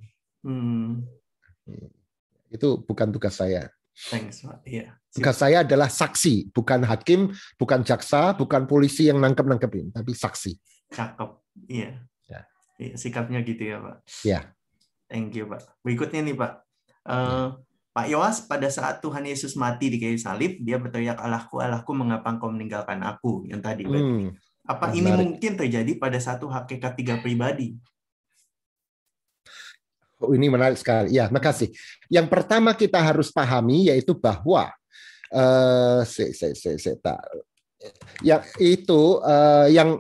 Itu bukan tugas saya. Thanks, Pak. Iya. Tugas saya adalah saksi, bukan hakim, bukan jaksa, bukan polisi yang nangkep-nangkepin, tapi saksi. Cakep. Iya. Ya. Sikapnya gitu ya, Pak. Ya. Thank you, Pak. Berikutnya nih, Pak. Pak Yoas, pada saat Tuhan Yesus mati di kayu salib, dia berteriak, Allahku, Allahku, mengapa engkau meninggalkan aku? Yang tadi. Apa ini mungkin terjadi pada satu hakikat 3 pribadi? Oh, ini menarik sekali. Ya, makasih. Yang pertama kita harus pahami yaitu bahwa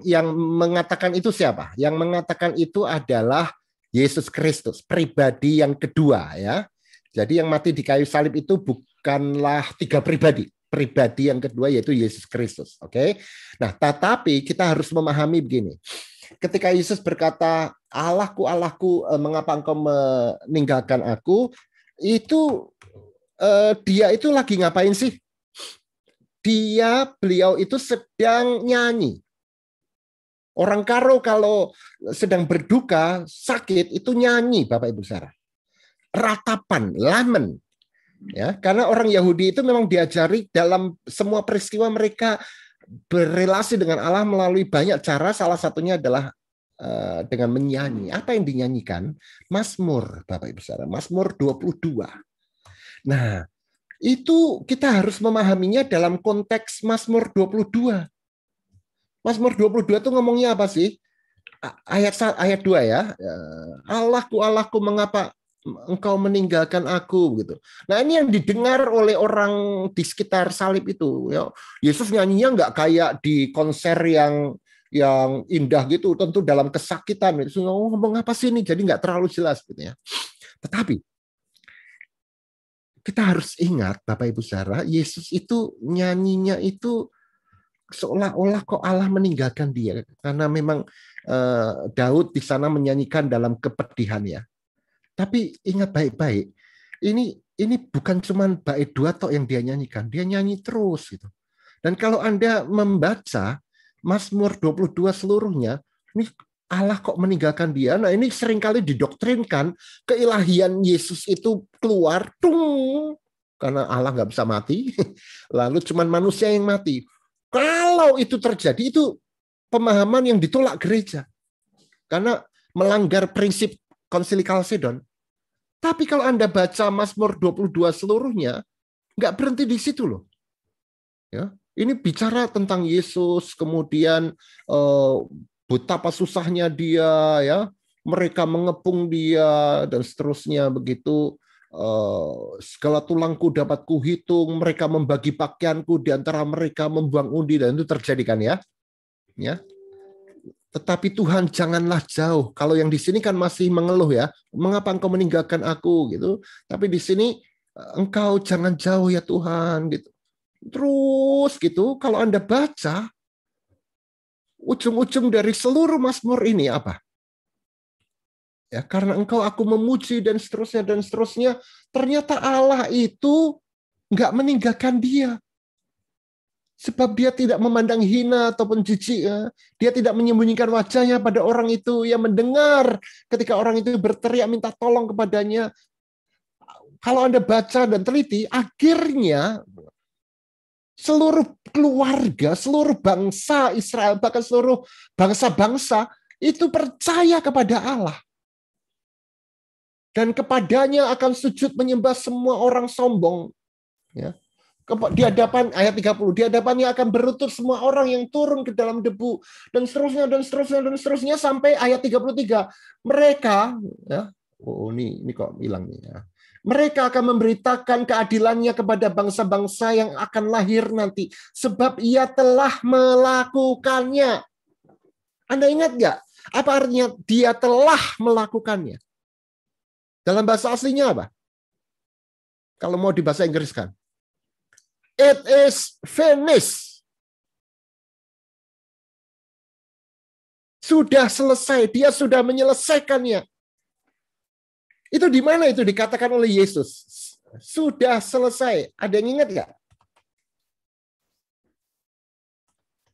yang mengatakan itu siapa? Yang mengatakan itu adalah Yesus Kristus, pribadi yang kedua ya. Jadi yang mati di kayu salib itu bukanlah 3 pribadi. Pribadi yang kedua yaitu Yesus Kristus. Oke. Nah, tetapi kita harus memahami begini. Ketika Yesus berkata, Allahku, Allahku, mengapa engkau meninggalkan aku? Itu dia itu lagi ngapain sih? Beliau itu sedang nyanyi. Orang Karo kalau sedang berduka, sakit, itu nyanyi, Bapak Ibu Saudara. Ratapan, lamen. Ya, karena orang Yahudi itu memang diajari dalam semua peristiwa mereka berrelasi dengan Allah melalui banyak cara, salah satunya adalah dengan menyanyi. Apa yang dinyanyikan? Mazmur, Bapak Ibu Saudara, Mazmur 22. Nah, itu kita harus memahaminya dalam konteks Mazmur 22. Mazmur 22 itu ngomongnya apa sih? Ayat 2 ya. Allahku, Allahku, mengapa engkau meninggalkan aku gitu. Nah, ini yang didengar oleh orang di sekitar salib itu. Ya, Yesus nyanyinya nggak kayak di konser yang indah gitu, tentu dalam kesakitan. Itu ngomong apa sih ini? Jadi nggak terlalu jelas gitu ya. Tetapi kita harus ingat, Bapak Ibu Saudara, Yesus itu nyanyinya itu seolah-olah kok Allah meninggalkan dia, karena memang Daud di sana menyanyikan dalam kepedihan ya. Tapi ingat baik-baik, ini bukan cuma bait 2 tok yang dia nyanyikan, dia nyanyi terus gitu. Dan kalau Anda membaca Mazmur 22 seluruhnya, ini Allah kok meninggalkan dia. Nah, ini seringkali didoktrinkan keilahian Yesus itu keluar karena Allah nggak bisa mati, lalu cuma manusia yang mati. Kalau itu terjadi, itu pemahaman yang ditolak gereja karena melanggar prinsip Konsili Kalsedon. Tapi kalau Anda baca Mazmur 22 seluruhnya, nggak berhenti di situ loh. Ya, ini bicara tentang Yesus, kemudian betapa susahnya dia, ya, mereka mengepung dia dan seterusnya begitu. Segala tulangku dapat kuhitung, mereka membagi pakaianku di antara mereka, membuang undi, dan itu terjadi kan ya. Ya. Tetapi Tuhan janganlah jauh. Kalau yang di sini kan masih mengeluh ya, mengapa engkau meninggalkan aku gitu. Tapi di sini engkau jangan jauh ya Tuhan gitu. Terus gitu, kalau Anda baca ujung-ujung dari seluruh Mazmur ini apa? Ya, karena engkau aku memuji dan seterusnya. Ternyata Allah itu nggak meninggalkan dia. Sebab dia tidak memandang hina ataupun jijik. Ya. Dia tidak menyembunyikan wajahnya pada orang itu yang mendengar ketika orang itu berteriak minta tolong kepadanya. Kalau Anda baca dan teliti, akhirnya seluruh keluarga, seluruh bangsa Israel, bahkan seluruh bangsa-bangsa itu percaya kepada Allah. Dan kepadanya akan sujud menyembah semua orang sombong. Ya. Di hadapan ayat 30, di hadapannya akan berlutut semua orang yang turun ke dalam debu dan seterusnya sampai ayat 33. Mereka ya, ini kok hilang nih ya. Mereka akan memberitakan keadilannya kepada bangsa-bangsa yang akan lahir nanti sebab ia telah melakukannya. Anda ingat nggak? Apa artinya dia telah melakukannya? Dalam bahasa aslinya apa? Kalau mau di bahasa Inggris kan? It is finished. Sudah selesai, dia sudah menyelesaikannya. Itu di mana itu dikatakan oleh Yesus? Sudah selesai. Ada yang ingat nggak?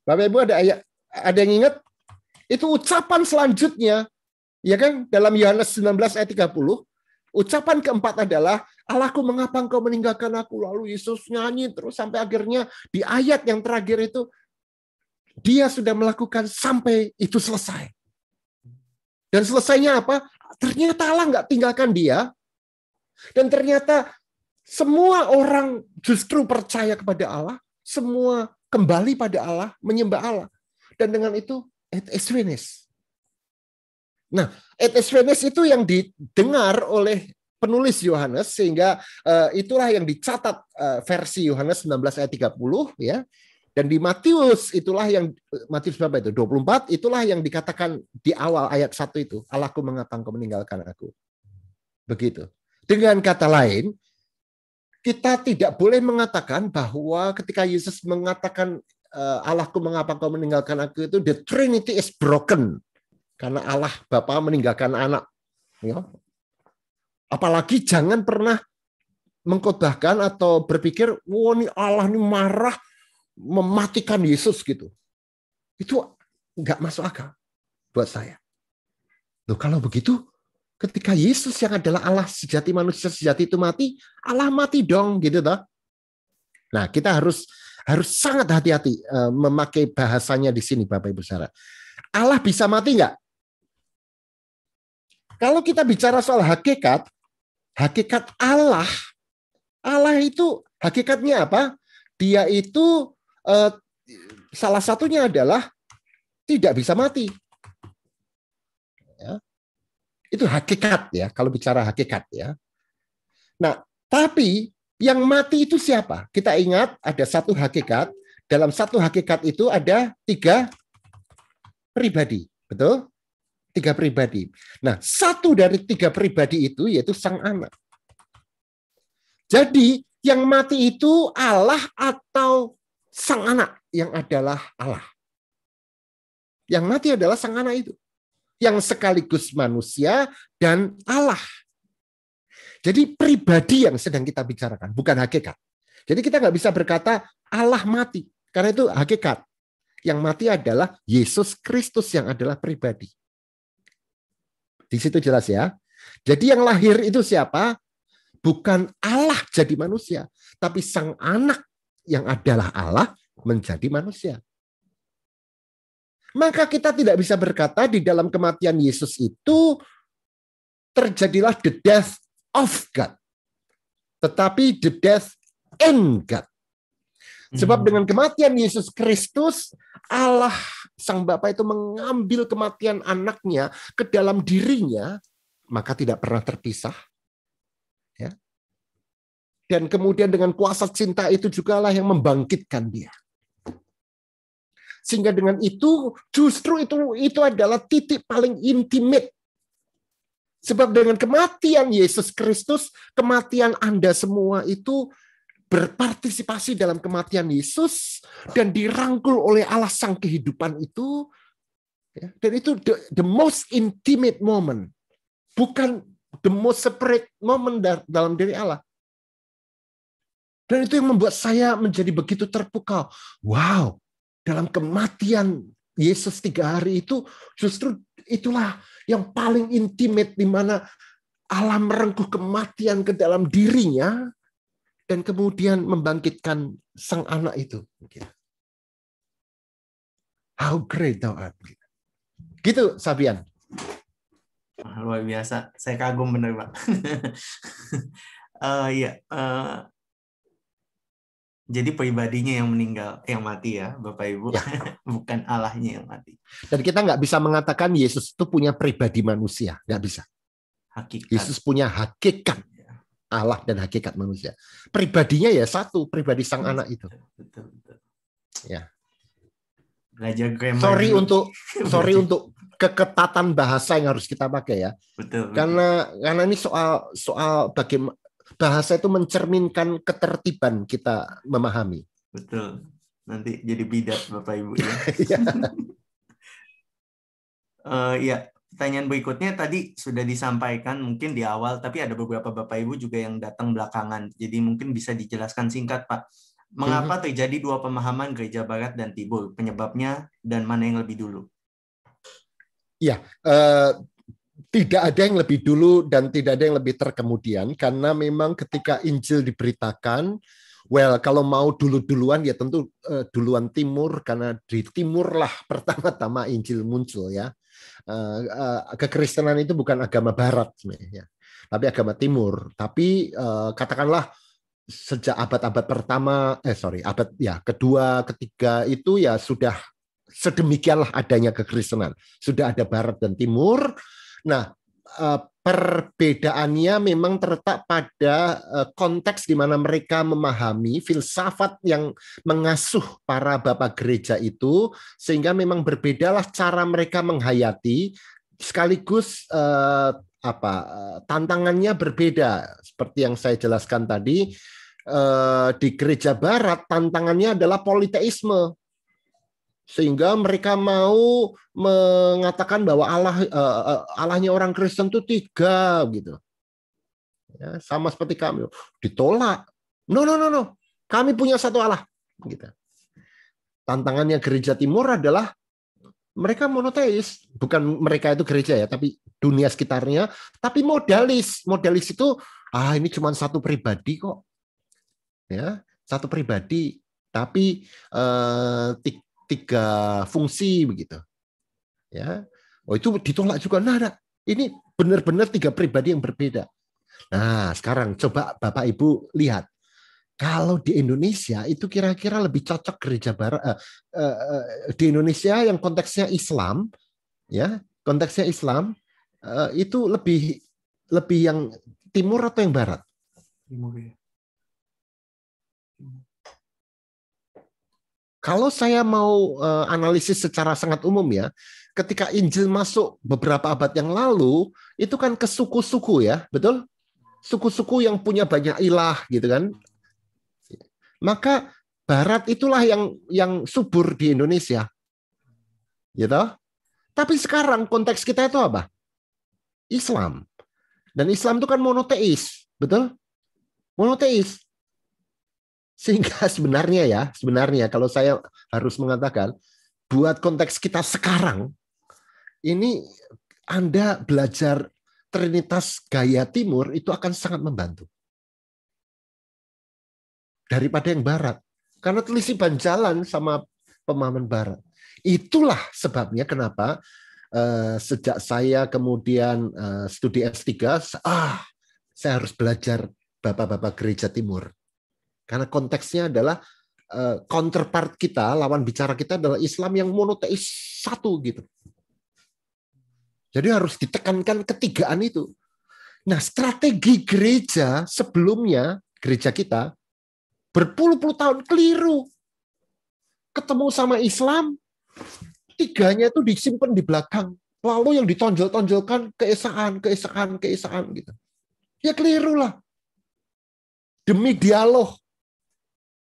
Bapak Ibu ada yang ingat? Itu ucapan selanjutnya, ya kan? Dalam Yohanes 19 ayat 30, ucapan keempat adalah, Allahku, mengapa engkau meninggalkan aku? Lalu Yesus nyanyi terus sampai akhirnya di ayat yang terakhir itu, dia sudah melakukan sampai itu selesai. Dan selesainya apa? Ternyata Allah nggak tinggalkan dia. Dan ternyata semua orang justru percaya kepada Allah. Semua kembali pada Allah, menyembah Allah. Dan dengan itu, it is finished. Nah, it is finished itu yang didengar oleh penulis Yohanes, sehingga itulah yang dicatat versi Yohanes 19 ayat 30, ya. Dan di Matius itulah yang Matius berapa itu? 24, itulah yang dikatakan di awal ayat 1 itu, Allahku, mengapa engkau meninggalkan aku? Begitu. Dengan kata lain, kita tidak boleh mengatakan bahwa ketika Yesus mengatakan Allahku, mengapa engkau meninggalkan aku, itu the Trinity is broken. Karena Allah Bapa meninggalkan anak. Ya. Apalagi jangan pernah mengkhotbahkan atau berpikir, wah, ini Allah ini marah mematikan Yesus gitu. Itu nggak masuk akal buat saya. Loh, kalau begitu, ketika Yesus yang adalah Allah sejati, manusia sejati itu mati, Allah mati dong, gitu toh. Nah, kita harus sangat hati-hati memakai bahasanya di sini, Bapak Ibu Saudara. Allah bisa mati nggak? Kalau kita bicara soal hakikat Allah itu hakikatnya apa? Dia itu salah satunya adalah tidak bisa mati. Ya. Itu hakikat ya, kalau bicara hakikat ya. Nah, tapi yang mati itu siapa? Kita ingat ada satu hakikat. Dalam satu hakikat itu ada 3 pribadi, betul? 3 pribadi. Nah, satu dari 3 pribadi itu yaitu Sang Anak. Jadi yang mati itu Allah atau Sang Anak yang adalah Allah. Yang mati adalah Sang Anak itu. Yang sekaligus manusia dan Allah. Jadi pribadi yang sedang kita bicarakan, bukan hakikat. Jadi kita nggak bisa berkata Allah mati. Karena itu hakikat. Yang mati adalah Yesus Kristus yang adalah pribadi. Di situ jelas ya. Jadi yang lahir itu siapa? Bukan Allah jadi manusia. Tapi Sang Anak yang adalah Allah menjadi manusia. Maka kita tidak bisa berkata di dalam kematian Yesus itu terjadilah the death of God. Tetapi the death in God. Sebab dengan kematian Yesus Kristus, Allah Sang Bapa itu mengambil kematian anaknya ke dalam dirinya, maka tidak pernah terpisah. Ya. Dan kemudian dengan kuasa cinta itu jugalah yang membangkitkan dia. Sehingga dengan itu, justru itu adalah titik paling intimate. Sebab dengan kematian Yesus Kristus, kematian Anda semua itu berpartisipasi dalam kematian Yesus dan dirangkul oleh Allah Sang kehidupan itu. Dan itu the most intimate moment. Bukan the most separate moment dalam diri Allah. Dan itu yang membuat saya menjadi begitu terpukau. Wow, dalam kematian Yesus 3 hari itu justru itulah yang paling intimate, di mana Allah merengkuh kematian ke dalam dirinya dan kemudian membangkitkan Sang Anak itu. How great thou art. Gitu, Sabian. Luar biasa. Saya kagum benar, Pak. Jadi pribadinya yang meninggal, yang mati ya, Bapak Ibu. Ya. Bukan Allahnya yang mati. Dan kita nggak bisa mengatakan Yesus itu punya pribadi manusia. Nggak bisa. Hakikat. Yesus punya hakikat Allah dan hakikat manusia. Pribadinya ya satu, pribadi Sang Anak itu. Betul, betul. Ya. Belajar grammar. Sorry untuk keketatan bahasa yang harus kita pakai ya. Betul. Karena ini soal bagaimana bahasa itu mencerminkan ketertiban kita memahami. Betul. Nanti jadi bidat Bapak Ibu ya. Ya, pertanyaan berikutnya tadi sudah disampaikan mungkin di awal, tapi ada beberapa Bapak Ibu juga yang datang belakangan. Jadi mungkin bisa dijelaskan singkat, Pak. Mengapa terjadi dua pemahaman gereja Barat dan Timur? Penyebabnya dan mana yang lebih dulu? Ya, tidak ada yang lebih dulu dan tidak ada yang lebih terkemudian, karena memang ketika Injil diberitakan, kalau mau duluan ya tentu duluan Timur, karena di Timurlah pertama-tama Injil muncul ya. Kekristenan itu bukan agama Barat sebenarnya, tapi agama Timur. Tapi katakanlah sejak abad-abad pertama, abad ya kedua, ketiga itu ya sudah sedemikianlah adanya kekristenan. Sudah ada Barat dan Timur. Nah, perbedaannya memang terletak pada konteks di mana mereka memahami filsafat yang mengasuh para bapak gereja itu, sehingga memang berbedalah cara mereka menghayati, sekaligus tantangannya berbeda. Seperti yang saya jelaskan tadi, di gereja Barat tantangannya adalah politeisme. Sehingga mereka mau mengatakan bahwa Allahnya orang Kristen itu 3 gitu. Ya, sama seperti kami, ditolak. No. Kami punya satu Allah gitu. Tantangannya gereja Timur adalah mereka monoteis, bukan mereka itu gereja ya, tapi dunia sekitarnya, tapi modalis. Modalis itu ini cuma satu pribadi kok. Ya, satu pribadi, tapi 3 fungsi begitu, ya. Itu ditolak juga. Nah, ini benar-benar 3 pribadi yang berbeda. Nah, sekarang coba Bapak Ibu lihat, kalau di Indonesia itu kira-kira lebih cocok gereja Barat, di Indonesia yang konteksnya Islam, ya, konteksnya Islam, itu lebih yang Timur atau yang Barat? Timur ya. Kalau saya mau analisis secara sangat umum ya, ketika Injil masuk beberapa abad yang lalu, itu kan ke suku-suku ya, betul? Suku-suku yang punya banyak ilah gitu kan. Maka Barat itulah yang subur di Indonesia. Gitu. Tapi sekarang konteks kita itu apa? Islam. Dan Islam itu kan monoteis, betul? Monoteis. Sehingga sebenarnya kalau saya harus mengatakan, buat konteks kita sekarang, ini Anda belajar Trinitas gaya Timur itu akan sangat membantu. Daripada yang Barat. Karena telisipan jalan sama pemahaman Barat. Itulah sebabnya kenapa sejak saya kemudian studi S3, saya harus belajar bapak-bapak gereja Timur. Karena konteksnya adalah counterpart kita, lawan bicara kita adalah Islam yang monoteis satu gitu. Jadi harus ditekankan ketigaan itu. Nah, strategi gereja sebelumnya, gereja kita berpuluh-puluh tahun keliru. Ketemu sama Islam, 3-nya itu disimpan di belakang. Lalu yang ditonjol-tonjolkan keesaan gitu. Ya keliru lah. Demi dialog.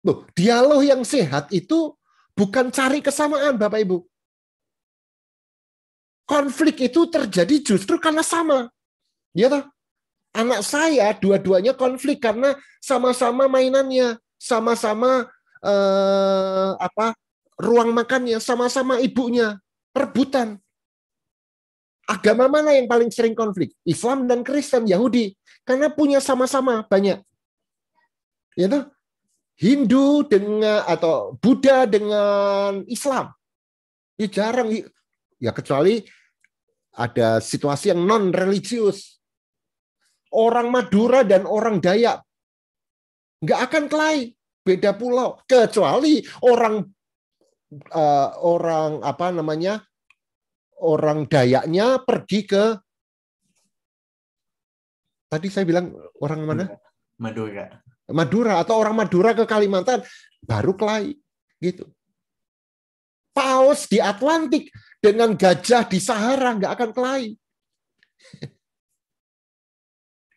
Loh, dialog yang sehat itu bukan cari kesamaan, Bapak Ibu. Konflik itu terjadi justru karena sama. Ya toh? Anak saya dua-duanya konflik karena sama-sama mainannya, sama-sama ruang makannya, sama-sama ibunya, rebutan. Agama mana yang paling sering konflik? Islam dan Kristen, Yahudi. Karena punya sama-sama banyak. Ya toh? Hindu dengan atau Buddha dengan Islam. Ya jarang, ya kecuali ada situasi yang non religius. Orang Madura dan orang Dayak nggak akan kelahi, beda pulau. Kecuali orang Dayaknya pergi ke, tadi saya bilang orang mana? Madura atau orang Madura ke Kalimantan baru kelahi gitu. Paus di Atlantik dengan gajah di Sahara nggak akan kelahi.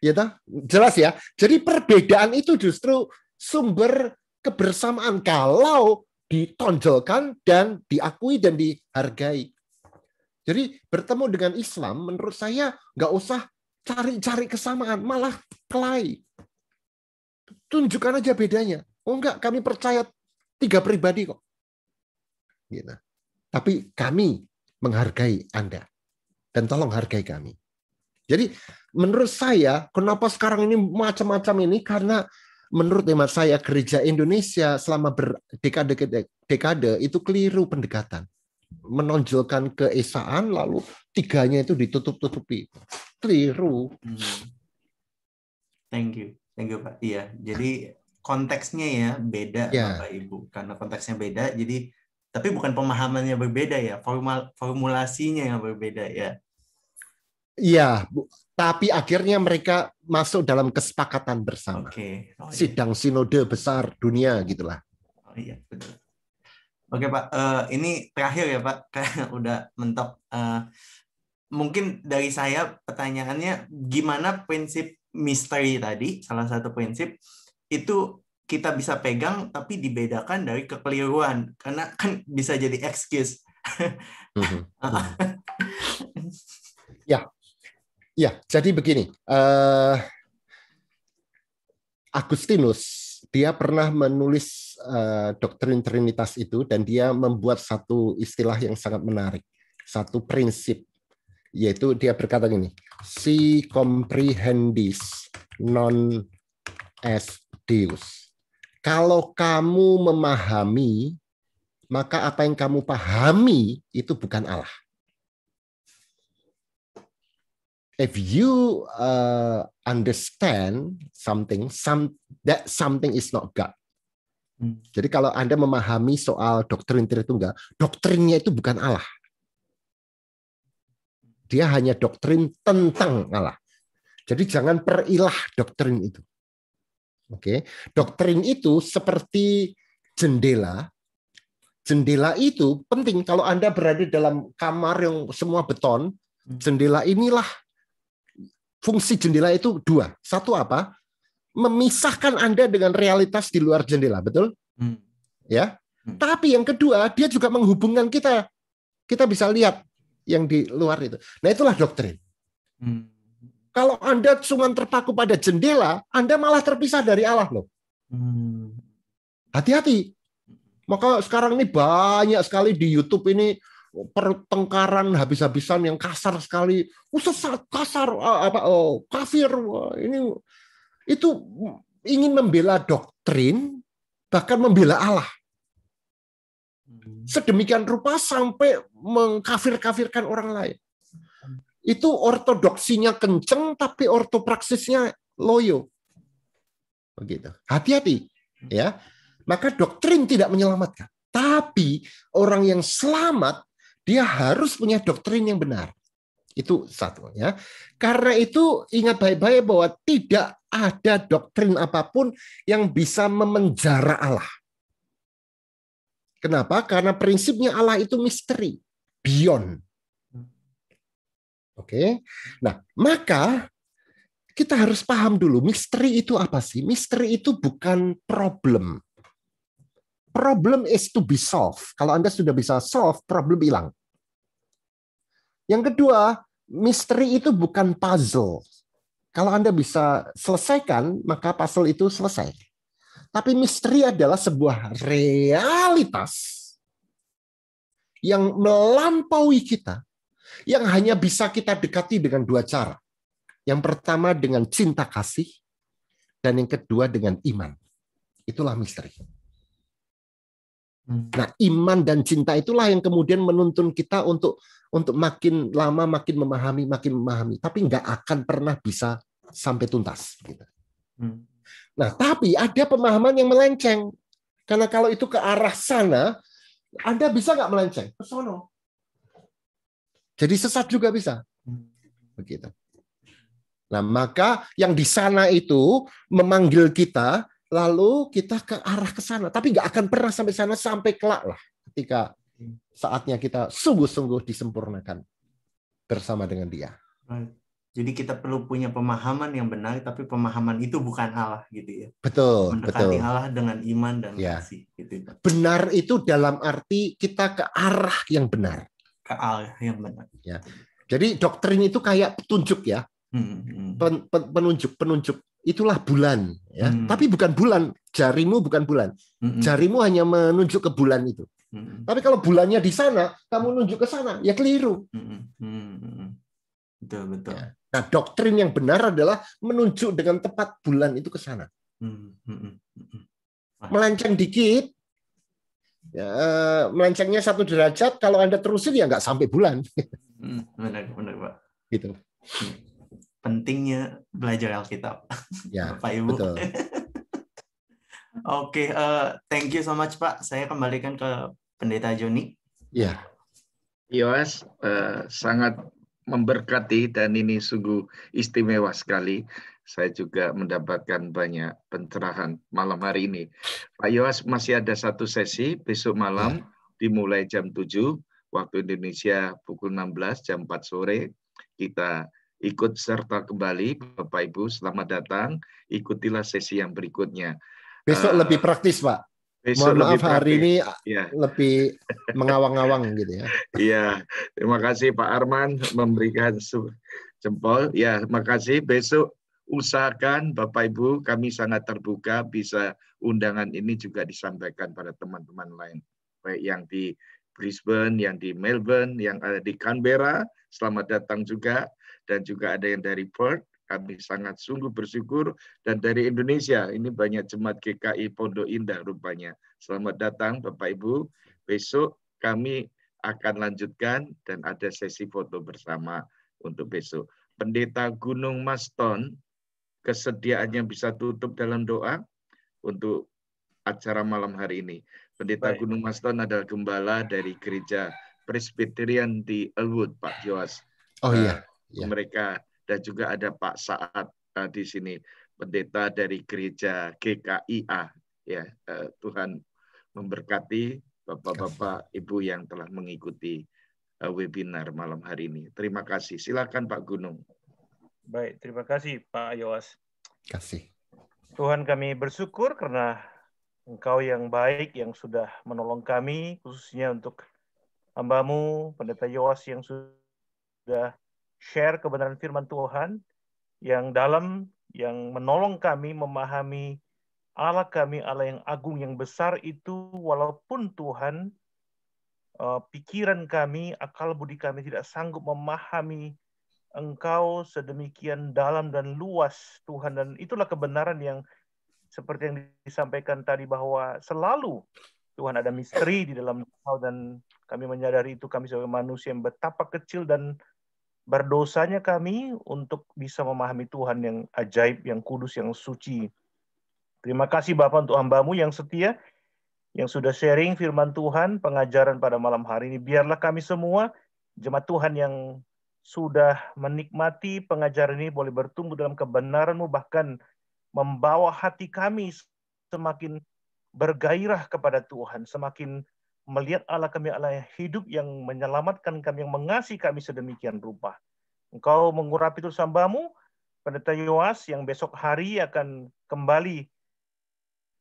Ya toh? Jelas ya. Jadi perbedaan itu justru sumber kebersamaan kalau ditonjolkan dan diakui dan dihargai. Jadi bertemu dengan Islam, menurut saya nggak usah cari-cari kesamaan, malah kelahi. Tunjukkan aja bedanya. Oh enggak, kami percaya 3 pribadi kok. Gitu. Tapi kami menghargai Anda. Dan tolong hargai kami. Jadi menurut saya, kenapa sekarang ini macam-macam ini? Karena menurut hemat saya, gereja Indonesia selama berdekade-dekade itu keliru pendekatan. Menonjolkan keesaan, lalu 3-nya itu ditutup-tutupi. Keliru. Thank you Pak. Iya, jadi konteksnya ya beda Bapak Ibu. Karena konteksnya beda, jadi tapi bukan pemahamannya berbeda ya, formulasinya yang berbeda ya. Iya, tapi akhirnya mereka masuk dalam kesepakatan bersama. Oke. Sidang sinode besar dunia gitulah. Oh iya, betul. Oke Pak, ini terakhir ya Pak, karena udah mentok. Mungkin dari saya pertanyaannya, gimana prinsip misteri tadi, salah satu prinsip, itu kita bisa pegang tapi dibedakan dari kekeliruan, karena kan bisa jadi excuse. Ya, jadi begini, Agustinus, dia pernah menulis doktrin Trinitas itu, dan dia membuat satu istilah yang sangat menarik, satu prinsip, yaitu dia berkata gini, si comprehendis non est Deus. Kalau kamu memahami, maka apa yang kamu pahami itu bukan Allah. If you understand something, that something is not God. Jadi kalau Anda memahami soal doktrin Tritunggal, doktrinnya itu bukan Allah. Dia hanya doktrin tentang Allah. Jadi jangan perilah doktrin itu. Oke, doktrin itu seperti jendela. Jendela itu penting kalau Anda berada dalam kamar yang semua beton. Jendela inilah fungsi jendela itu 2. Satu apa? Memisahkan Anda dengan realitas di luar jendela, betul? Ya. Tapi yang kedua, dia juga menghubungkan kita. Kita bisa lihat yang di luar itu. Nah, itulah doktrin. Kalau Anda cuma terpaku pada jendela, Anda malah terpisah dari Allah loh. Hati-hati. Maka sekarang ini banyak sekali di YouTube ini pertengkaran habis-habisan yang kasar sekali, sesat, kasar, kafir, ini itu ingin membela doktrin, bahkan membela Allah. Sedemikian rupa sampai mengkafir-kafirkan orang lain. Itu ortodoksinya kenceng, tapi ortopraksisnya loyo. Begitu. Hati-hati, ya. Maka doktrin tidak menyelamatkan. Tapi orang yang selamat, dia harus punya doktrin yang benar. Itu satu, ya. Karena itu ingat baik-baik bahwa tidak ada doktrin apapun yang bisa memenjara Allah. Kenapa? Karena prinsipnya Allah itu misteri, beyond. Oke. Nah, maka kita harus paham dulu misteri itu apa sih? Misteri itu bukan problem. Problem is to be solved. Kalau Anda sudah bisa solve, problem hilang. Yang kedua, misteri itu bukan puzzle. Kalau Anda bisa selesaikan, maka puzzle itu selesai. Tapi misteri adalah sebuah realitas yang melampaui kita, yang hanya bisa kita dekati dengan 2 cara. Yang pertama dengan cinta kasih, dan yang kedua dengan iman. Itulah misteri. Nah, iman dan cinta itulah yang kemudian menuntun kita untuk makin lama makin memahami, tapi nggak akan pernah bisa sampai tuntas. Gitu. Nah, tapi ada pemahaman yang melenceng, karena kalau itu ke arah sana, Anda bisa nggak melenceng ke sono. Jadi sesat juga bisa, begitu. Nah, maka yang di sana itu memanggil kita. Lalu kita ke arah ke sana, tapi nggak akan pernah sampai sana sampai kelak lah. Ketika saatnya kita sungguh-sungguh disempurnakan bersama dengan Dia. Jadi kita perlu punya pemahaman yang benar, tapi pemahaman itu bukan Allah, gitu ya. Betul. Mendekati Allah dengan iman dan kasih. Gitu. Benar itu dalam arti kita ke arah yang benar. real yang benar. Ya. Jadi doktrin itu kayak petunjuk ya. Penunjuk. Itulah bulan ya. Tapi bukan bulan, jarimu bukan bulan. Jarimu hanya menunjuk ke bulan itu. Tapi kalau bulannya di sana, kamu nunjuk ke sana, ya keliru. Betul. Ya. Nah, doktrin yang benar adalah menunjuk dengan tepat bulan itu ke sana. Melenceng dikit, ya, melencengnya 1 derajat, kalau Anda terusin ya nggak sampai bulan. Benar Pak. Gitu. Pentingnya belajar Alkitab, ya, Bapak Ibu. Betul. Oke, thank you so much Pak. Saya kembalikan ke Pendeta Joni. Ya. Yoas, sangat memberkati dan ini sungguh istimewa sekali. Saya juga mendapatkan banyak pencerahan malam hari ini. Pak Yoas, masih ada 1 sesi besok malam dimulai jam 7 waktu Indonesia, pukul 16 jam 4 sore. Kita ikut serta kembali, Bapak Ibu, selamat datang. Ikutilah sesi yang berikutnya. Besok lebih praktis, Pak. Mohon maaf hari ini lebih mengawang-awang gitu ya. Iya, terima kasih Pak Arman memberikan jempol. Ya, makasih. Besok usahakan Bapak Ibu, kami sangat terbuka bisa undangan ini juga disampaikan pada teman-teman lain. Baik yang di Brisbane, yang di Melbourne, yang ada di Canberra, selamat datang juga. Dan juga ada yang dari Perth, kami sangat sungguh bersyukur. Dan dari Indonesia, ini banyak jemaat GKI Pondok Indah rupanya. Selamat datang Bapak Ibu. Besok kami akan lanjutkan dan ada sesi foto bersama untuk besok. Pendeta Gunung Maston, kesediaannya bisa tutup dalam doa untuk acara malam hari ini. Pendeta Gunung Maston adalah gembala dari gereja Presbyterian di Elwood, Pak Yoas. Oh iya. Mereka dan juga ada Pak Saat di sini, pendeta dari gereja GKIA. Ya, Tuhan memberkati Bapak-bapak, Ibu yang telah mengikuti webinar malam hari ini. Terima kasih. Silakan Pak Gunung. Baik, terima kasih Pak Yoas. Kasih. Tuhan, kami bersyukur karena Engkau yang baik yang sudah menolong kami, khususnya untuk hamba-Mu, Pendeta Yoas yang sudah share kebenaran firman Tuhan yang dalam, yang menolong kami memahami Allah kami, Allah yang agung, yang besar itu, walaupun Tuhan, pikiran kami, akal budi kami tidak sanggup memahami Engkau sedemikian dalam dan luas, Tuhan. Dan itulah kebenaran yang seperti yang disampaikan tadi, bahwa selalu Tuhan ada misteri di dalam Engkau, dan kami menyadari itu, kami sebagai manusia yang betapa kecil dan berdosanya kami untuk bisa memahami Tuhan yang ajaib, yang kudus, yang suci. Terima kasih Bapak untuk hamba-Mu yang setia, yang sudah sharing firman Tuhan, pengajaran pada malam hari ini. Biarlah kami semua, jemaat Tuhan yang sudah menikmati pengajaran ini, boleh bertumbuh dalam kebenaran-Mu, bahkan membawa hati kami semakin bergairah kepada Tuhan, semakin melihat Allah kami, Allah yang hidup, yang menyelamatkan kami, yang mengasihi kami sedemikian rupa. Engkau mengurapi terus hamba-Mu, Pendeta Yoas, yang besok hari akan kembali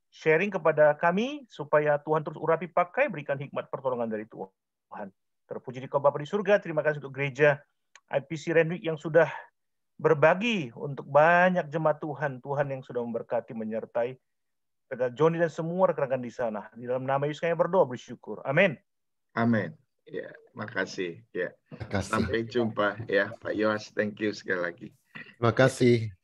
sharing kepada kami, supaya Tuhan terus urapi, pakai, berikan hikmat pertolongan dari Tuhan. Terpuji di Kau Bapa di surga. Terima kasih untuk gereja IPC Renwick yang sudah berbagi untuk banyak jemaat Tuhan, Tuhan yang sudah memberkati, menyertai Pendeta Joni dan semua rekan-rekan di sana. Di dalam nama Yesus kami berdoa, bersyukur. Amin. Amin. Ya, makasih. Ya. Sampai jumpa ya, Pak Yoas. Thank you sekali lagi. Terima kasih.